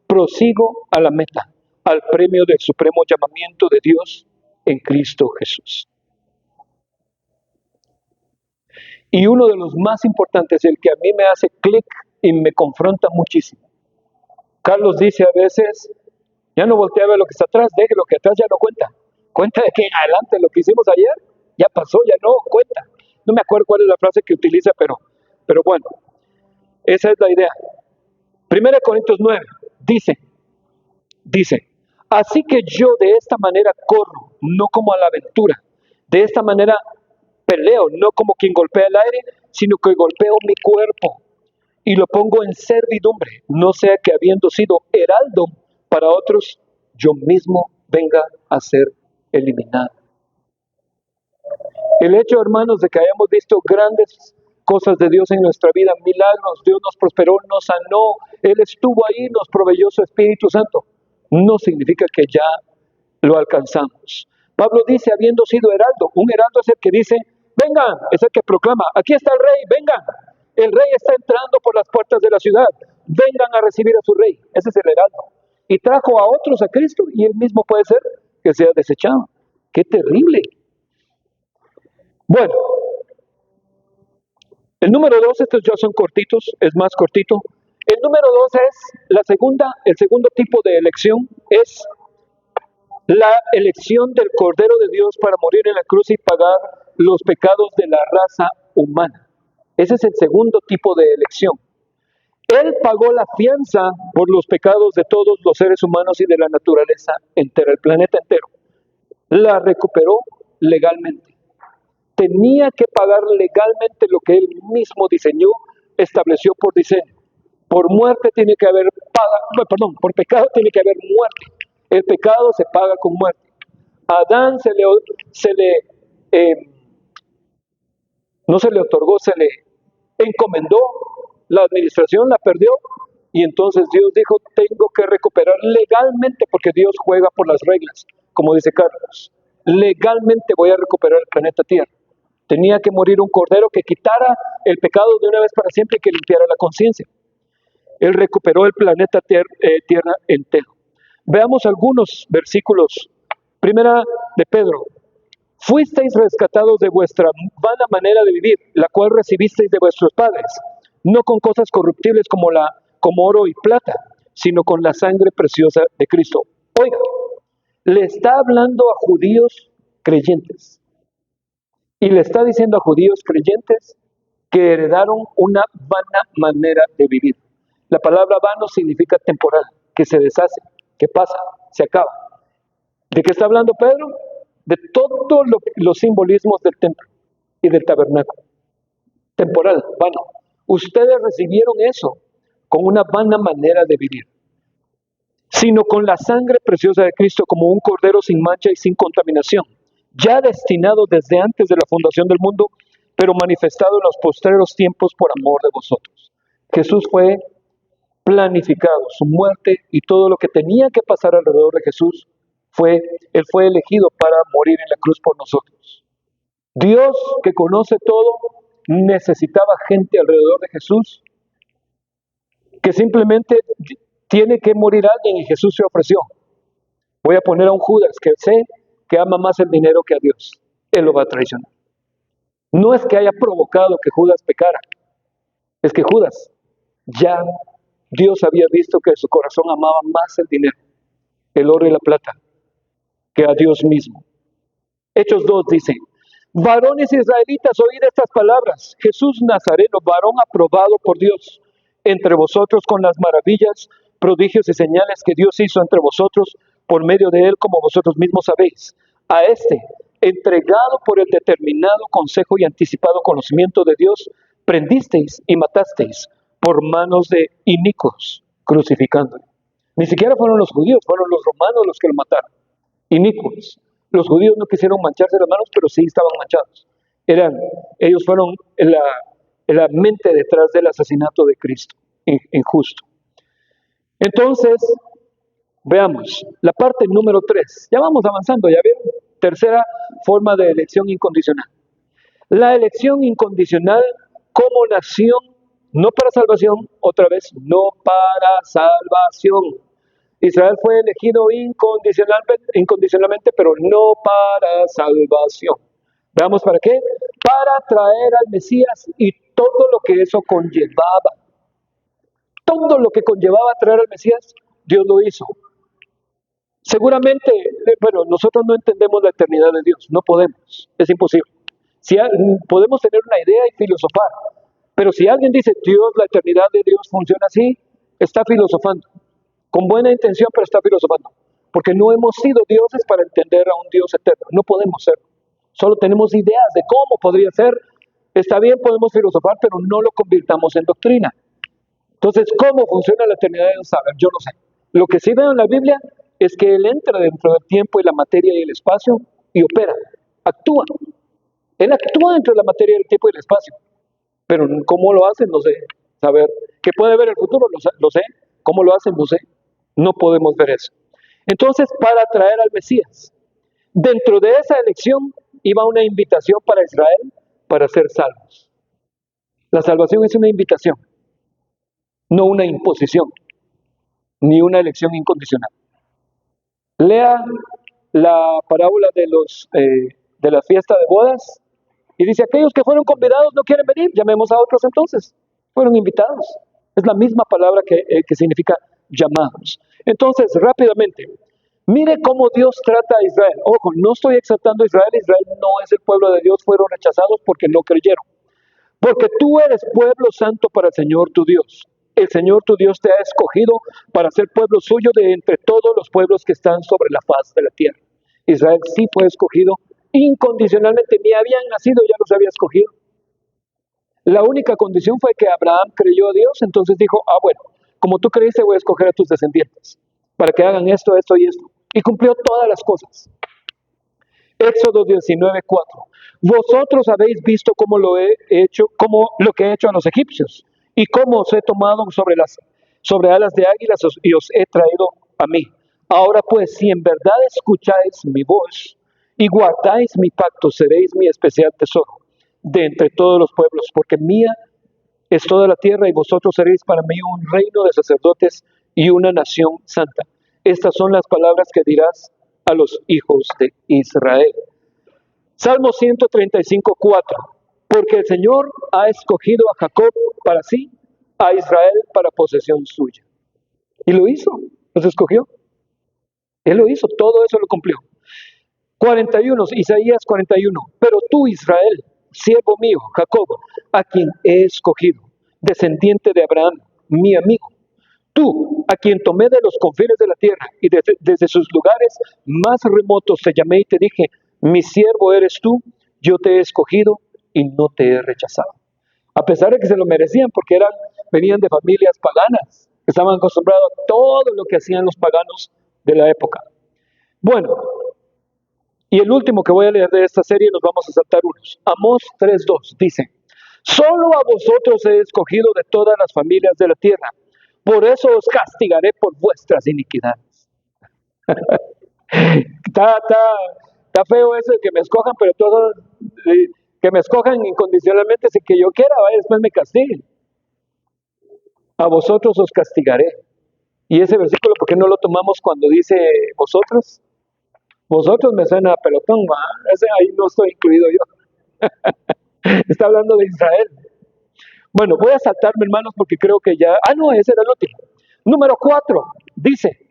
Prosigo a la meta, al premio del supremo llamamiento de Dios en Cristo Jesús. Y uno de los más importantes, el que a mí me hace clic y me confronta muchísimo. Carlos dice a veces, ya no voltea a ver lo que está atrás, deje lo que atrás ya no cuenta. Cuenta de que en adelante lo que hicimos ayer, ya pasó, ya no cuenta. No me acuerdo cuál es la frase que utiliza, pero bueno, esa es la idea. 1 Corintios 9 dice, así que yo de esta manera corro, no como a la aventura. De esta manera peleo, no como quien golpea el aire, sino que golpeo mi cuerpo y lo pongo en servidumbre, no sea que habiendo sido heraldo para otros, yo mismo venga a ser eliminado. El hecho, hermanos, de que hayamos visto grandes cosas de Dios en nuestra vida, milagros, Dios nos prosperó, nos sanó, Él estuvo ahí, nos proveyó su Espíritu Santo, no significa que ya lo alcanzamos. Pablo dice, habiendo sido heraldo, un heraldo es el que dice, vengan, es el que proclama, aquí está el rey, vengan, el rey está entrando por las puertas de la ciudad, vengan a recibir a su rey, ese es el heraldo. Y trajo a otros a Cristo y él mismo puede ser que sea desechado. ¡Qué terrible! Bueno, el número 2, estos ya son cortitos, es más cortito. El número 2 es el segundo tipo de elección es la elección del Cordero de Dios para morir en la cruz y pagar los pecados de la raza humana. Ese es el segundo tipo de elección. Él pagó la fianza por los pecados de todos los seres humanos y de la naturaleza entera, el planeta entero. La recuperó legalmente. Tenía que pagar legalmente lo que él mismo diseñó, estableció por diseño. Por muerte tiene que haber por pecado tiene que haber muerte. El pecado se paga con muerte. A Adán no se le otorgó, se le encomendó la administración, la perdió, y entonces Dios dijo, tengo que recuperar legalmente, porque Dios juega por las reglas, como dice Carlos. Legalmente voy a recuperar el planeta Tierra. Tenía que morir un cordero que quitara el pecado de una vez para siempre y que limpiara la conciencia. Él recuperó el planeta Tierra entero. Veamos algunos versículos. Primera de Pedro. Fuisteis rescatados de vuestra vana manera de vivir, la cual recibisteis de vuestros padres, no con cosas corruptibles como oro y plata, sino con la sangre preciosa de Cristo. Oiga, le está hablando a judíos creyentes. Y le está diciendo a judíos creyentes que heredaron una vana manera de vivir. La palabra vano significa temporal, que se deshace, que pasa, se acaba. ¿De qué está hablando Pedro? De todos los simbolismos del templo y del tabernáculo. Temporal, vano. Ustedes recibieron eso con una vana manera de vivir, sino con la sangre preciosa de Cristo como un cordero sin mancha y sin contaminación, ya destinado desde antes de la fundación del mundo, pero manifestado en los postreros tiempos por amor de vosotros. Jesús fue planificado, su muerte y todo lo que tenía que pasar alrededor de Jesús, Él fue elegido para morir en la cruz por nosotros. Dios, que conoce todo, necesitaba gente alrededor de Jesús, que simplemente tiene que morir alguien, y Jesús se ofreció. Voy a poner a un Judas que sé que ama más el dinero que a Dios. Él lo va a traicionar. No es que haya provocado que Judas pecara, es que Judas ya Dios había visto que su corazón amaba más el dinero, el oro y la plata, que a Dios mismo. Hechos 2 dice, varones israelitas, oíd estas palabras. Jesús Nazareno, varón aprobado por Dios entre vosotros con las maravillas, prodigios y señales que Dios hizo entre vosotros por medio de él, como vosotros mismos sabéis. A este, entregado por el determinado consejo y anticipado conocimiento de Dios, prendisteis y matasteis por manos de inicuos, crucificándole. Ni siquiera fueron los judíos, fueron los romanos los que lo mataron. Inicuos. Los judíos no quisieron mancharse las manos, pero sí estaban manchados. Ellos fueron la mente detrás del asesinato de Cristo, injusto. Entonces, veamos, la parte número 3. Ya vamos avanzando, ¿ya vieron? Tercera forma de elección incondicional. La elección incondicional como nación, no para salvación, otra vez, no para salvación. Israel fue elegido incondicionalmente, pero no para salvación. Veamos para qué. Para traer al Mesías y todo lo que eso conllevaba. Todo lo que conllevaba traer al Mesías, Dios lo hizo. Seguramente, bueno, nosotros no entendemos la eternidad de Dios, no podemos, es imposible. Podemos tener una idea y filosofar, pero si alguien dice Dios, la eternidad de Dios funciona así, está filosofando, con buena intención, pero está filosofando, porque no hemos sido dioses para entender a un Dios eterno, no podemos ser. Solo tenemos ideas de cómo podría ser. Está bien, podemos filosofar, pero no lo convirtamos en doctrina. Entonces, ¿cómo funciona la eternidad de Dios? Yo no sé. Lo que sí veo en la Biblia es que Él entra dentro del tiempo y la materia y el espacio y opera, actúa. Él actúa dentro de la materia, el tiempo y el espacio. Pero cómo lo hacen, no sé. Saber que puede ver el futuro, lo sé. Cómo lo hacen, no sé. No podemos ver eso. Entonces, para traer al Mesías, dentro de esa elección iba una invitación para Israel para ser salvos. La salvación es una invitación, no una imposición, ni una elección incondicional. Lea la parábola de la fiesta de bodas y dice, aquellos que fueron convidados no quieren venir, llamemos a otros entonces. Fueron invitados. Es la misma palabra que significa llamados. Entonces, rápidamente, mire cómo Dios trata a Israel. Ojo, no estoy exaltando a Israel. Israel no es el pueblo de Dios, fueron rechazados porque no creyeron. Porque tú eres pueblo santo para el Señor tu Dios. El Señor tu Dios te ha escogido para ser pueblo suyo de entre todos los pueblos que están sobre la faz de la tierra. Israel sí fue escogido incondicionalmente, ni habían nacido, ya los había escogido. La única condición fue que Abraham creyó a Dios, entonces dijo, bueno, como tú creíste voy a escoger a tus descendientes, para que hagan esto, esto y esto. Y cumplió todas las cosas. Éxodo 19:4. Vosotros habéis visto cómo lo que he hecho a los egipcios, y cómo os he tomado sobre alas de águilas y os he traído a mí. Ahora pues, si en verdad escucháis mi voz y guardáis mi pacto, seréis mi especial tesoro de entre todos los pueblos, porque mía es toda la tierra y vosotros seréis para mí un reino de sacerdotes y una nación santa. Estas son las palabras que dirás a los hijos de Israel. Salmo 135:4. Porque el Señor ha escogido a Jacob para sí, a Israel para posesión suya. Y lo hizo, los escogió. Él lo hizo, todo eso lo cumplió. 41, Isaías 41. Pero tú, Israel, siervo mío, Jacob, a quien he escogido, descendiente de Abraham, mi amigo. Tú, a quien tomé de los confines de la tierra y desde sus lugares más remotos te llamé y te dije, mi siervo eres tú, yo te he escogido y no te he rechazado. A pesar de que se lo merecían porque venían de familias paganas, estaban acostumbrados a todo lo que hacían los paganos de la época. Bueno, y el último que voy a leer de esta serie, nos vamos a saltar unos. Amós 3:2 dice, solo a vosotros he escogido de todas las familias de la tierra, por eso os castigaré por vuestras iniquidades. Está feo eso de que me escojan, pero que me escojan incondicionalmente sin que yo quiera, después me castiguen. A vosotros os castigaré. Y ese versículo, ¿por qué no lo tomamos cuando dice vosotros? Vosotros me suena a pelotón, ahí no estoy incluido yo. Está hablando de Israel. Bueno, voy a saltarme, hermanos, porque creo que ya... no, ese era el último. Número 4, dice,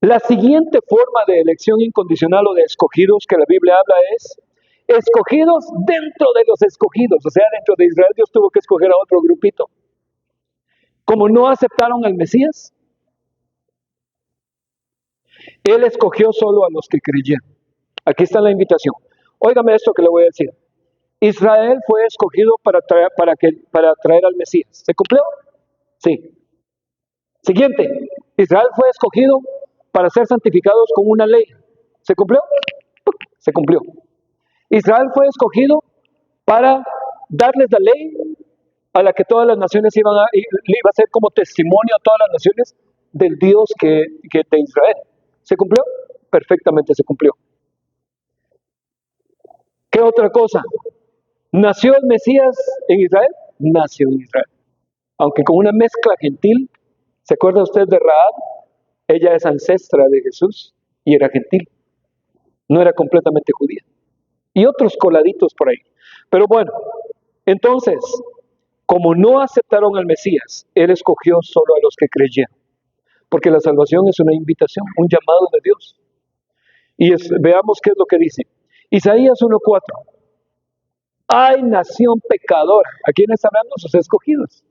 la siguiente forma de elección incondicional o de escogidos que la Biblia habla es escogidos dentro de los escogidos. O sea, dentro de Israel Dios tuvo que escoger a otro grupito. Como no aceptaron al Mesías, Él escogió solo a los que creyeron. Aquí está la invitación. Óigame esto que le voy a decir. Israel fue escogido para traer al Mesías. ¿Se cumplió? Sí. Siguiente. Israel fue escogido para ser santificados con una ley. ¿Se cumplió? Se cumplió. Israel fue escogido para darles la ley a la que todas las naciones le iba a ser como testimonio a todas las naciones del Dios que de Israel. ¿Se cumplió? Perfectamente se cumplió. ¿Qué otra cosa? ¿Nació el Mesías en Israel? Nació en Israel. Aunque con una mezcla gentil. ¿Se acuerda usted de Rahab? Ella es ancestra de Jesús y era gentil. No era completamente judía. Y otros coladitos por ahí. Pero bueno, entonces, como no aceptaron al Mesías, Él escogió solo a los que creyeron. Porque la salvación es una invitación, un llamado de Dios. Y veamos qué es lo que dice. Isaías 1:4. Ay, nación pecadora. ¿A quién está hablando? Sus escogidos.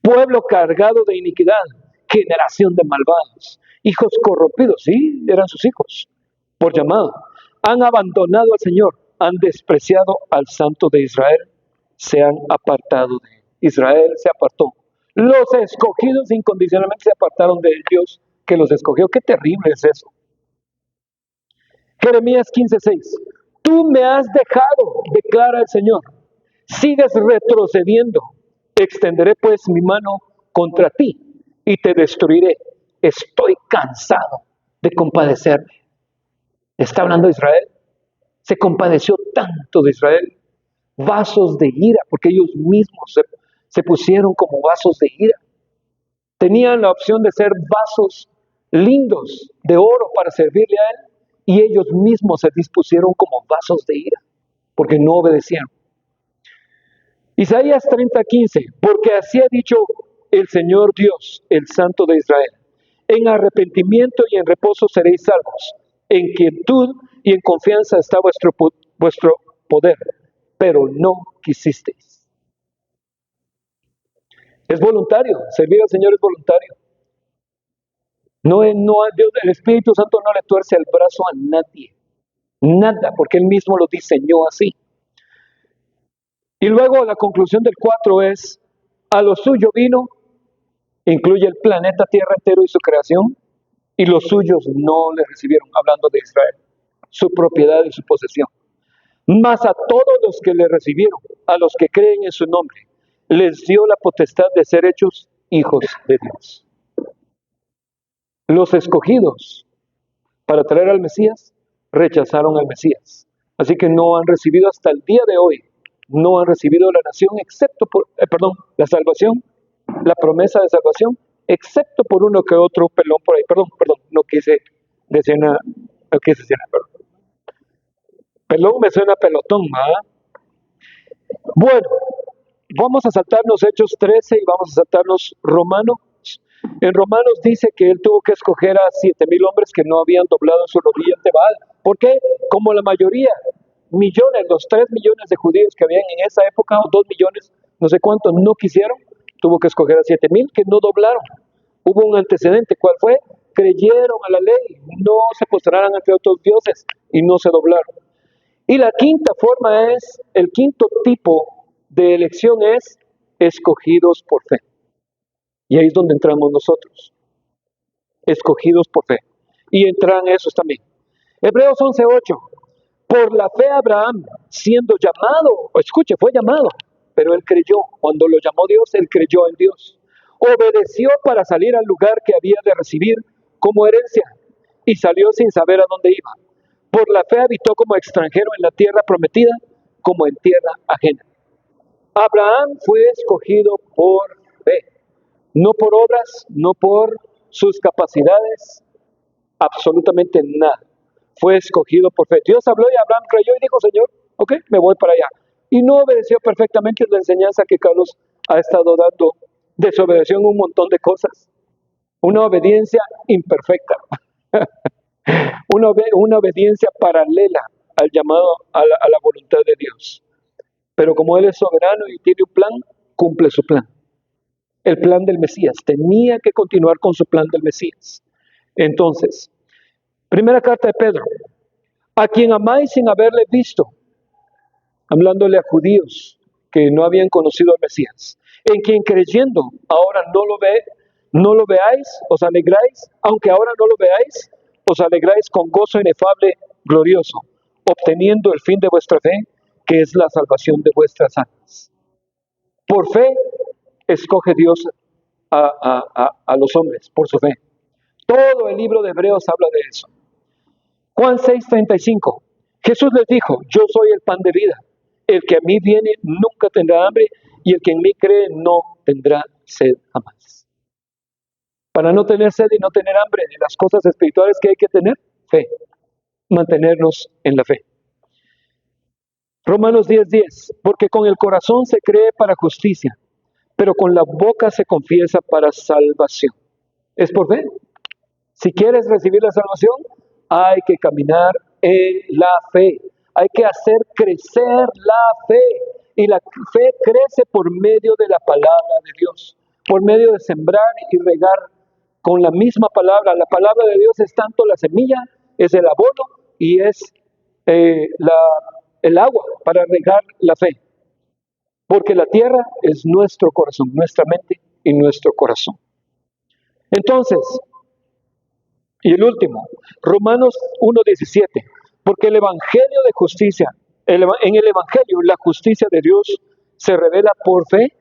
Pueblo cargado de iniquidad, generación de malvados, hijos corrompidos. Sí, eran sus hijos, por llamado. Han abandonado al Señor, han despreciado al Santo de Israel, se han apartado de él. Israel se apartó. Los escogidos incondicionalmente se apartaron del Dios que los escogió. Qué terrible es eso. Jeremías 15:6. Tú me has dejado, declara el Señor. Sigues retrocediendo. Extenderé pues mi mano contra ti y te destruiré. Estoy cansado de compadecerme. Está hablando Israel. Se compadeció tanto de Israel. Vasos de ira, porque ellos mismos se pusieron como vasos de ira. Tenían la opción de ser vasos lindos de oro para servirle a él, y ellos mismos se dispusieron como vasos de ira, porque no obedecieron. Isaías 30:15, porque así ha dicho el Señor Dios, el Santo de Israel: en arrepentimiento y en reposo seréis salvos, en quietud y en confianza está vuestro poder, pero no quisisteis. Es voluntario, servir al Señor es voluntario. Dios, el Espíritu Santo no le tuerce el brazo a nadie, nada, porque Él mismo lo diseñó así. Y luego la conclusión del 4 es: a lo suyo vino, incluye el planeta Tierra entero y su creación, y los suyos no le recibieron, hablando de Israel, su propiedad y su posesión. Mas a todos los que le recibieron, a los que creen en su nombre, les dio la potestad de ser hechos hijos de Dios. Los escogidos para traer al Mesías rechazaron al Mesías. Así que no han recibido hasta el día de hoy, no han recibido la nación, excepto por, la salvación, la promesa de salvación, excepto por uno que otro pelón por ahí. No quise decir nada, perdón. Pelón me suena pelotón, ¿verdad? Bueno, vamos a saltarnos Hechos 13 y vamos a saltarnos Romanos. En Romanos dice que él tuvo que escoger a 7,000 hombres que no habían doblado su rodilla ante Baal. ¿Por qué? Como la mayoría, millones, los 3 millones de judíos que habían en esa época, o 2 millones, no sé cuántos, no quisieron, tuvo que escoger a 7,000 que no doblaron. Hubo un antecedente, ¿cuál fue? Creyeron a la ley, no se postraran ante otros dioses y no se doblaron. Y la quinta forma es, el quinto tipo de elección es escogidos por fe. Y ahí es donde entramos nosotros, escogidos por fe. Y entran esos también. Hebreos 11:8. Por la fe Abraham, siendo llamado, escuche, fue llamado, pero él creyó. Cuando lo llamó Dios, él creyó en Dios. Obedeció para salir al lugar que había de recibir como herencia, y salió sin saber a dónde iba. Por la fe habitó como extranjero en la tierra prometida, como en tierra ajena. Abraham fue escogido por fe. No por obras, no por sus capacidades, absolutamente nada. Fue escogido por fe. Dios habló y Abraham creyó y dijo: Señor, ok, me voy para allá. Y no obedeció perfectamente la enseñanza que Carlos ha estado dando. Desobedeció en un montón de cosas. Una obediencia imperfecta. Una obediencia paralela al llamado, a la voluntad de Dios. Pero como Él es soberano y tiene un plan, cumple su plan. El plan del Mesías. Tenía que continuar con su plan del Mesías. Entonces, primera carta de Pedro: a quien amáis sin haberle visto, hablándole a judíos que no habían conocido al Mesías, en quien creyendo ahora no lo ve, No lo veáis, os alegráis, aunque ahora no lo veáis, os alegráis con gozo inefable, glorioso, obteniendo el fin de vuestra fe, que es la salvación de vuestras almas. Por fe escoge Dios a los hombres, por su fe. Todo el libro de Hebreos habla de eso. Juan 6:35. Jesús les dijo, yo soy el pan de vida. El que a mí viene nunca tendrá hambre y el que en mí cree no tendrá sed jamás. Para no tener sed y no tener hambre de las cosas espirituales que hay que tener, fe. Mantenernos en la fe. Romanos 10:10. Porque con el corazón se cree para justicia, pero con la boca se confiesa para salvación. ¿Es por fe? Si quieres recibir la salvación, hay que caminar en la fe. Hay que hacer crecer la fe. Y la fe crece por medio de la palabra de Dios. Por medio de sembrar y regar con la misma palabra. La palabra de Dios es tanto la semilla, es el abono y es el agua para regar la fe. Porque la tierra es nuestro corazón, nuestra mente y nuestro corazón. Entonces, y el último, Romanos 1:17, porque el Evangelio de justicia, en el Evangelio la justicia de Dios se revela por fe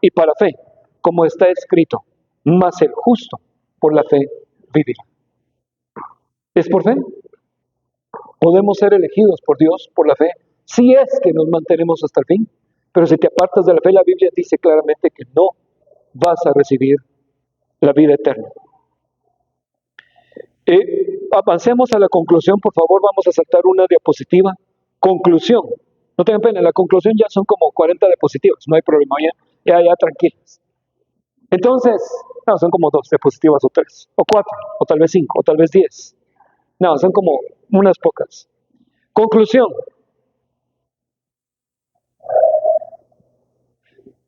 y para fe, como está escrito, mas el justo por la fe vivirá. ¿Es por fe? Podemos ser elegidos por Dios por la fe, si es que nos mantenemos hasta el fin, pero si te apartas de la fe, la Biblia dice claramente que no vas a recibir la vida eterna. Avancemos a la conclusión, por favor, vamos a saltar una diapositiva. Conclusión. No tengan pena, la conclusión ya son como 40 diapositivas, no hay problema, ya tranquilos. Entonces, no, son como 2 diapositivas o 3, o 4, o tal vez 5, o tal vez 10. No, son como unas pocas. Conclusión.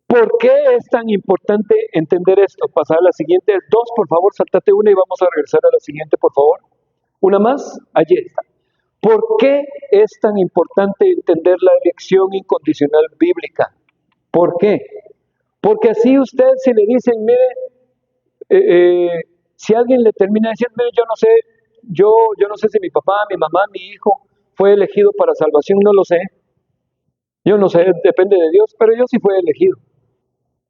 ¿Por qué es tan importante entender esto? Pasar a la siguiente. 2, por favor, saltate una y vamos a regresar a la siguiente, por favor. Una más, allí está. ¿Por qué es tan importante entender la elección incondicional bíblica? ¿Por qué? Porque así usted, si le dicen, mire, si alguien le termina diciendo, mire, yo no sé si mi papá, mi mamá, mi hijo fue elegido para salvación, no lo sé. Yo no sé, depende de Dios, pero yo sí fui elegido.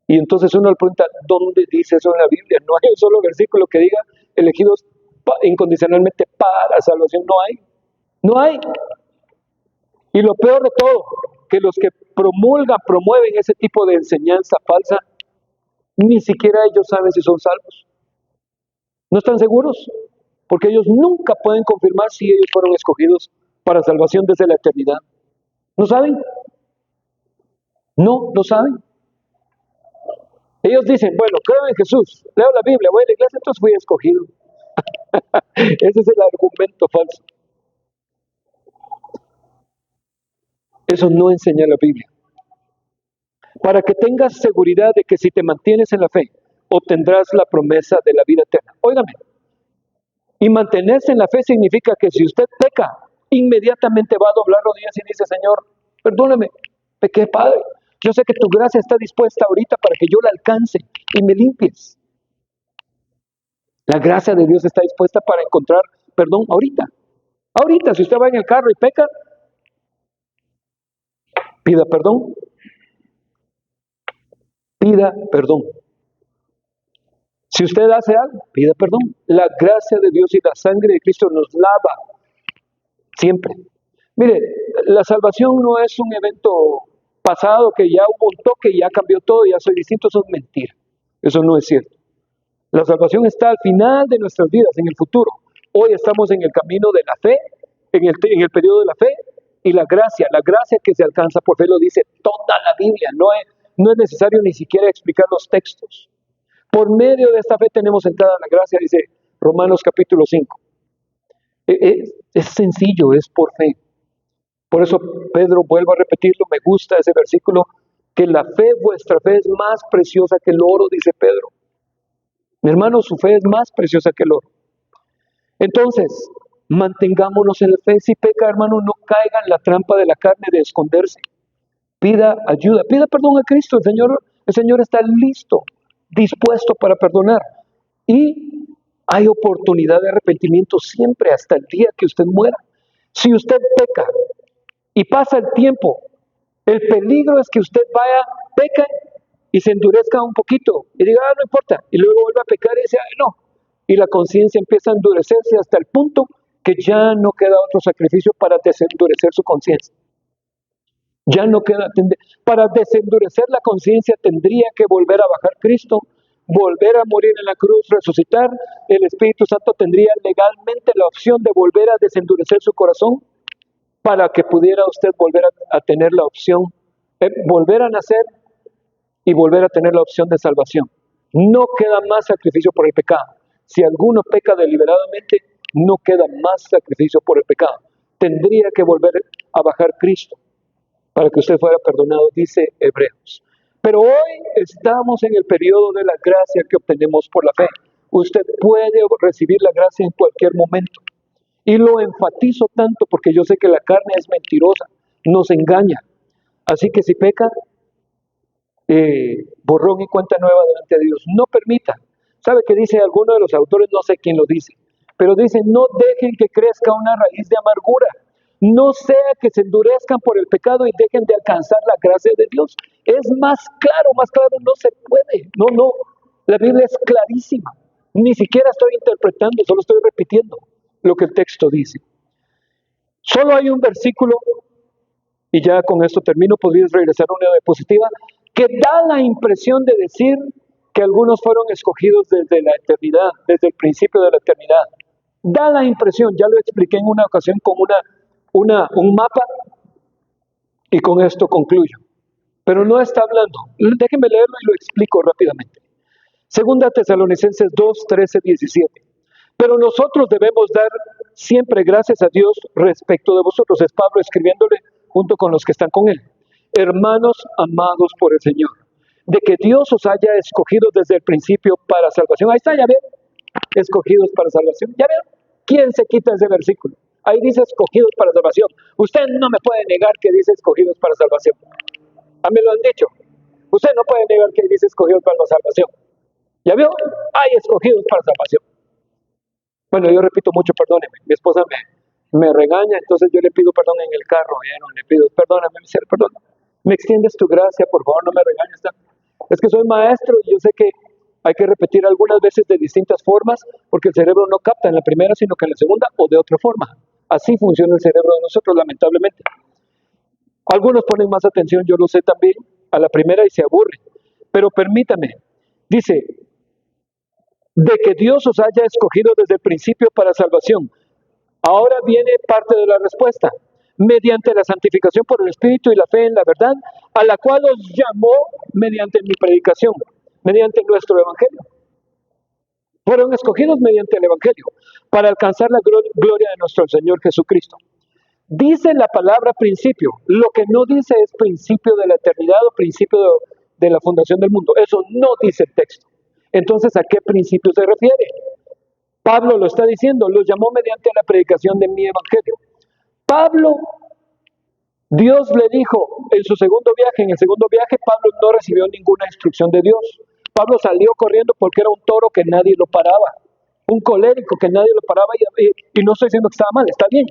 Y entonces uno le pregunta, ¿dónde dice eso en la Biblia? No hay un solo versículo que diga elegidos incondicionalmente para salvación. No hay. Y lo peor de todo, que los que promueven ese tipo de enseñanza falsa, ni siquiera ellos saben si son salvos. No están seguros, porque ellos nunca pueden confirmar si ellos fueron escogidos para salvación desde la eternidad. ¿No saben? No lo saben. Ellos dicen, bueno, creo en Jesús, leo la Biblia, voy a la iglesia, entonces fui escogido. Ese es el argumento falso. Eso no enseña la Biblia. Para que tengas seguridad de que si te mantienes en la fe, obtendrás la promesa de la vida eterna. Óigame, y mantenerse en la fe significa que si usted peca, inmediatamente va a doblar rodillas y dice, Señor, perdóname, pequé, Padre. Yo sé que tu gracia está dispuesta ahorita para que yo la alcance y me limpies. La gracia de Dios está dispuesta para encontrar perdón ahorita. Ahorita, si usted va en el carro y peca, pida perdón. Pida perdón. Si usted hace algo, pida perdón. La gracia de Dios y la sangre de Cristo nos lava siempre. Mire, la salvación no es un evento pasado que ya hubo un toque y ya cambió todo, ya soy distinto, eso es mentira. Eso no es cierto. La salvación está al final de nuestras vidas, en el futuro. Hoy estamos en el camino de la fe, en el periodo de la fe y la gracia que se alcanza por fe lo dice toda la Biblia, no es necesario ni siquiera explicar los textos. Por medio de esta fe tenemos entrada a la gracia, dice Romanos capítulo 5. Es sencillo, es por fe. Por eso Pedro, vuelvo a repetirlo, me gusta ese versículo, que la fe, vuestra fe es más preciosa que el oro, dice Pedro. Mi hermano, su fe es más preciosa que el oro. Entonces, mantengámonos en la fe. Si peca, hermano, no caiga en la trampa de la carne de esconderse. Pida ayuda, pida perdón a Cristo. El Señor está listo, dispuesto para perdonar. Y hay oportunidad de arrepentimiento siempre hasta el día que usted muera. Si usted peca y pasa el tiempo, el peligro es que usted vaya, peca y se endurezca un poquito y diga, no importa, y luego vuelve a pecar y dice, no. Y la conciencia empieza a endurecerse hasta el punto que ya no queda otro sacrificio para desendurecer su conciencia. Ya no queda, para desendurecer la conciencia tendría que volver a bajar Cristo, volver a morir en la cruz, resucitar. El Espíritu Santo tendría legalmente la opción de volver a desendurecer su corazón para que pudiera usted volver a tener la opción, volver a nacer y volver a tener la opción de salvación. No queda más sacrificio por el pecado. Si alguno peca deliberadamente, no queda más sacrificio por el pecado. Tendría que volver a bajar Cristo para que usted fuera perdonado, dice Hebreos. Pero hoy estamos en el periodo de la gracia que obtenemos por la fe. Usted puede recibir la gracia en cualquier momento. Y lo enfatizo tanto porque yo sé que la carne es mentirosa, nos engaña. Así que si peca, borrón y cuenta nueva delante de Dios. No permita. ¿Sabe qué dice alguno de los autores? No sé quién lo dice. Pero dice, no dejen que crezca una raíz de amargura. No sea que se endurezcan por el pecado y dejen de alcanzar la gracia de Dios. Es más claro no se puede. No. La Biblia es clarísima. Ni siquiera estoy interpretando, solo estoy repitiendo lo que el texto dice. Solo hay un versículo, y ya con esto termino, podrías regresar a una diapositiva, que da la impresión de decir que algunos fueron escogidos desde la eternidad, desde el principio de la eternidad. Da la impresión, ya lo expliqué en una ocasión con un mapa, y con esto concluyo. Pero no está hablando, déjenme leerlo y lo explico rápidamente. Segunda Tesalonicenses 2, 13, 17. Pero nosotros debemos dar siempre gracias a Dios respecto de vosotros. Es Pablo escribiéndole junto con los que están con él. Hermanos amados por el Señor, de que Dios os haya escogido desde el principio para salvación. Ahí está, ya ven, escogidos para salvación. ¿Ya ven? ¿Quién se quita ese versículo? Ahí dice escogidos para salvación. Usted no me puede negar que dice escogidos para salvación. A mí lo han dicho. Usted no puede negar que dice escogidos para la salvación. ¿Ya vio? Hay escogidos para salvación. Bueno, yo repito mucho, perdóneme. Mi esposa me regaña, entonces yo le pido perdón en el carro. Ya no le pido, perdóname, perdón. ¿Me extiendes tu gracia? Por favor, no me regañes tanto. Es que soy maestro y yo sé que hay que repetir algunas veces de distintas formas porque el cerebro no capta en la primera, sino que en la segunda o de otra forma. Así funciona el cerebro de nosotros, lamentablemente. Algunos ponen más atención, yo lo sé también, a la primera y se aburren. Pero permítame, dice, de que Dios os haya escogido desde el principio para salvación. Ahora viene parte de la respuesta. Mediante la santificación por el Espíritu y la fe en la verdad, a la cual os llamó mediante mi predicación, mediante nuestro Evangelio. Fueron escogidos mediante el Evangelio, para alcanzar la gloria de nuestro Señor Jesucristo. Dice la palabra principio, lo que no dice es principio de la eternidad o principio de la fundación del mundo. Eso no dice el texto. Entonces, ¿a qué principio se refiere? Pablo lo está diciendo, los llamó mediante la predicación de mi evangelio. Pablo, Dios le dijo en su segundo viaje, en el segundo viaje Pablo no recibió ninguna instrucción de Dios. Pablo salió corriendo porque era un toro que nadie lo paraba, un colérico que nadie lo paraba y no estoy diciendo que estaba mal, está bien,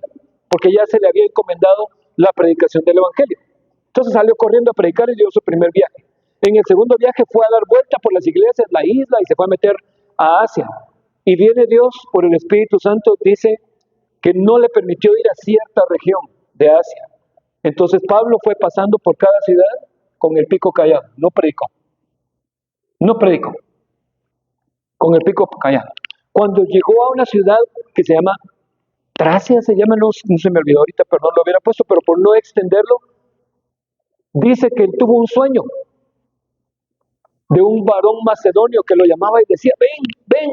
porque ya se le había encomendado la predicación del evangelio. Entonces salió corriendo a predicar y dio su primer viaje. En el segundo viaje fue a dar vuelta por las iglesias, la isla, y se fue a meter a Asia. Y viene Dios por el Espíritu Santo, dice que no le permitió ir a cierta región de Asia. Entonces Pablo fue pasando por cada ciudad con el pico callado, no predicó. No predicó, con el pico callado. Cuando llegó a una ciudad que se llama Tracia, no se me olvidó ahorita, perdón, lo hubiera puesto, pero por no extenderlo, dice que él tuvo un sueño de un varón macedonio que lo llamaba y decía, ven,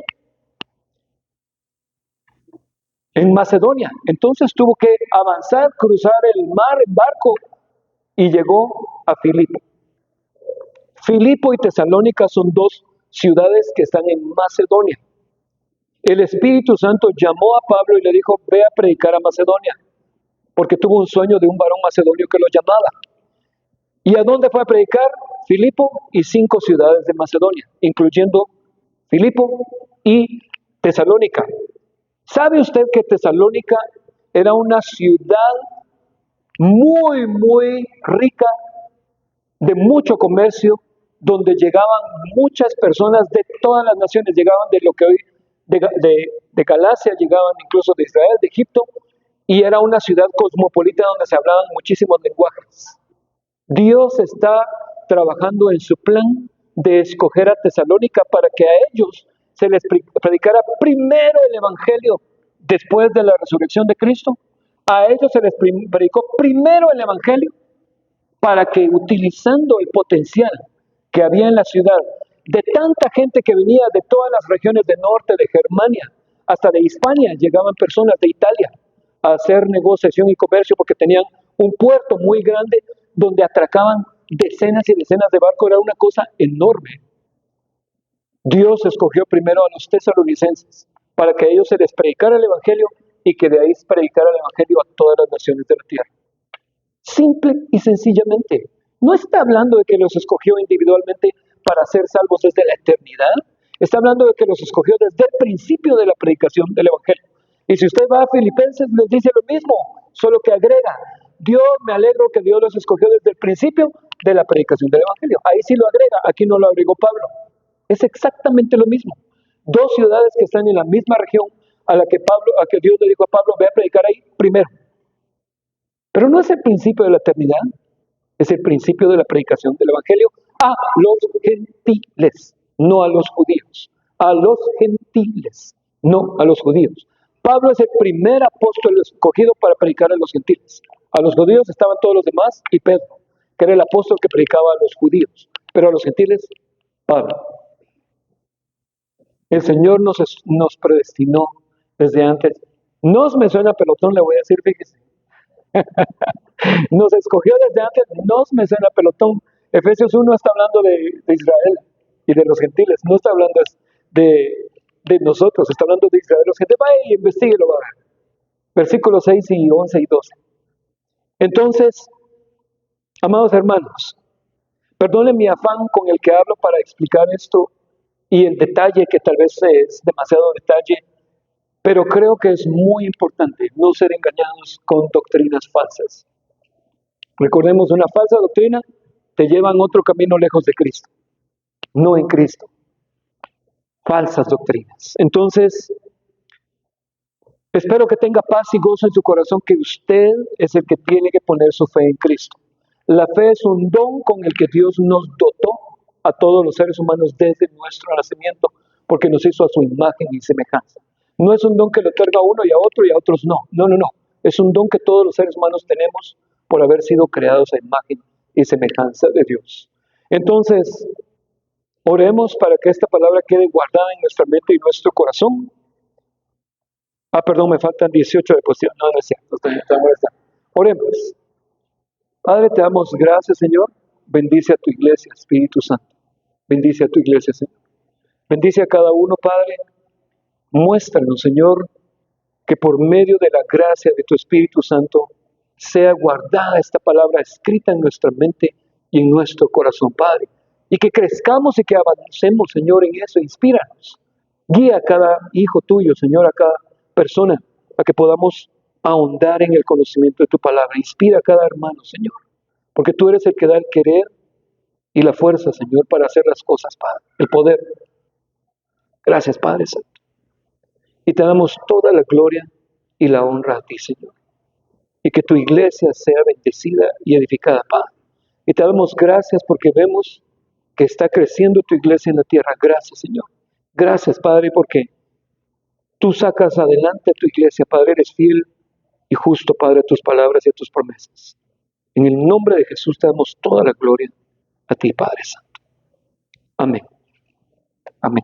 en Macedonia. Entonces tuvo que avanzar, cruzar el mar en barco y llegó a Filipo. Filipo y Tesalónica son dos ciudades que están en Macedonia. El Espíritu Santo llamó a Pablo y le dijo, ve a predicar a Macedonia, porque tuvo un sueño de un varón macedonio que lo llamaba. ¿Y a dónde fue a predicar? Filipo y 5 ciudades de Macedonia, incluyendo Filipo, y Tesalónica. ¿Sabe usted que Tesalónica era una ciudad muy, muy rica, de mucho comercio, donde llegaban muchas personas de todas las naciones, llegaban de lo que hoy, de Galacia, llegaban incluso de Israel, de Egipto, y era una ciudad cosmopolita donde se hablaban muchísimos lenguajes. Dios está trabajando en su plan de escoger a Tesalónica para que a ellos se les predicara primero el Evangelio después de la resurrección de Cristo. A ellos se les predicó primero el Evangelio para que, utilizando el potencial que había en la ciudad, de tanta gente que venía de todas las regiones del norte, de Germania, hasta de Hispania, llegaban personas de Italia a hacer negociación y comercio porque tenían un puerto muy grande donde atracaban decenas y decenas de barcos. Era una cosa enorme. Dios escogió primero a los tesalonicenses para que a ellos se les predicara el Evangelio y que de ahí se predicara el Evangelio a todas las naciones de la tierra. Simple y sencillamente. No está hablando de que los escogió individualmente para ser salvos desde la eternidad. Está hablando de que los escogió desde el principio de la predicación del Evangelio. Y si usted va a Filipenses, les dice lo mismo, solo que agrega: Dios, me alegro que Dios los escogió desde el principio de la predicación del Evangelio. Ahí sí lo agrega, aquí no lo agregó Pablo. Es exactamente lo mismo. Dos ciudades que están en la misma región a la que Dios le dijo a Pablo: ve a predicar ahí primero. Pero no es el principio de la eternidad, es el principio de la predicación del Evangelio a los gentiles, no a los judíos. A los gentiles, no a los judíos. Pablo es el primer apóstol escogido para predicar a los gentiles. A los judíos estaban todos los demás y Pedro, que era el apóstol que predicaba a los judíos. Pero a los gentiles, Pablo. El Señor nos predestinó desde antes. Nos me suena pelotón, le voy a decir, fíjese. Nos escogió desde antes, nos me suena pelotón. Efesios 1 está hablando de Israel y de los gentiles, no está hablando de nosotros, está hablando de Israel. Los gentiles, vaya y investíguelo, va. Versículos 6 y 11 y 12. Entonces, amados hermanos, perdonen mi afán con el que hablo para explicar esto y el detalle, que tal vez es demasiado detalle, pero creo que es muy importante no ser engañados con doctrinas falsas. Recordemos, una falsa doctrina te lleva a otro camino lejos de Cristo, no en Cristo. Falsas doctrinas. Entonces, espero que tenga paz y gozo en su corazón, que usted es el que tiene que poner su fe en Cristo. La fe es un don con el que Dios nos dotó a todos los seres humanos desde nuestro nacimiento, porque nos hizo a su imagen y semejanza. No es un don que le otorga a uno y a otros no. No. Es un don que todos los seres humanos tenemos por haber sido creados a imagen y semejanza de Dios. Entonces, oremos para que esta palabra quede guardada en nuestra mente y nuestro corazón. Perdón, me faltan 18 de posición. No es cierto. Oremos. Padre, te damos gracias, Señor. Bendice a tu iglesia, Espíritu Santo. Bendice a tu iglesia, Señor. Bendice a cada uno, Padre. Muéstranos, Señor, que por medio de la gracia de tu Espíritu Santo sea guardada esta palabra escrita en nuestra mente y en nuestro corazón, Padre. Y que crezcamos y que avancemos, Señor, en eso. Inspíranos. Guía a cada hijo tuyo, Señor, a cada persona, a que podamos ahondar en el conocimiento de tu palabra. Inspira a cada hermano, Señor, porque tú eres el que da el querer y la fuerza, Señor, para hacer las cosas, Padre. El poder. Gracias, Padre Santo. Y te damos toda la gloria y la honra a ti, Señor. Y que tu iglesia sea bendecida y edificada, Padre. Y te damos gracias porque vemos que está creciendo tu iglesia en la tierra. Gracias, Señor. Gracias, Padre, porque tú sacas adelante a tu iglesia, Padre. Eres fiel y justo, Padre, a tus palabras y a tus promesas. En el nombre de Jesús te damos toda la gloria a ti, Padre Santo. Amén. Amén.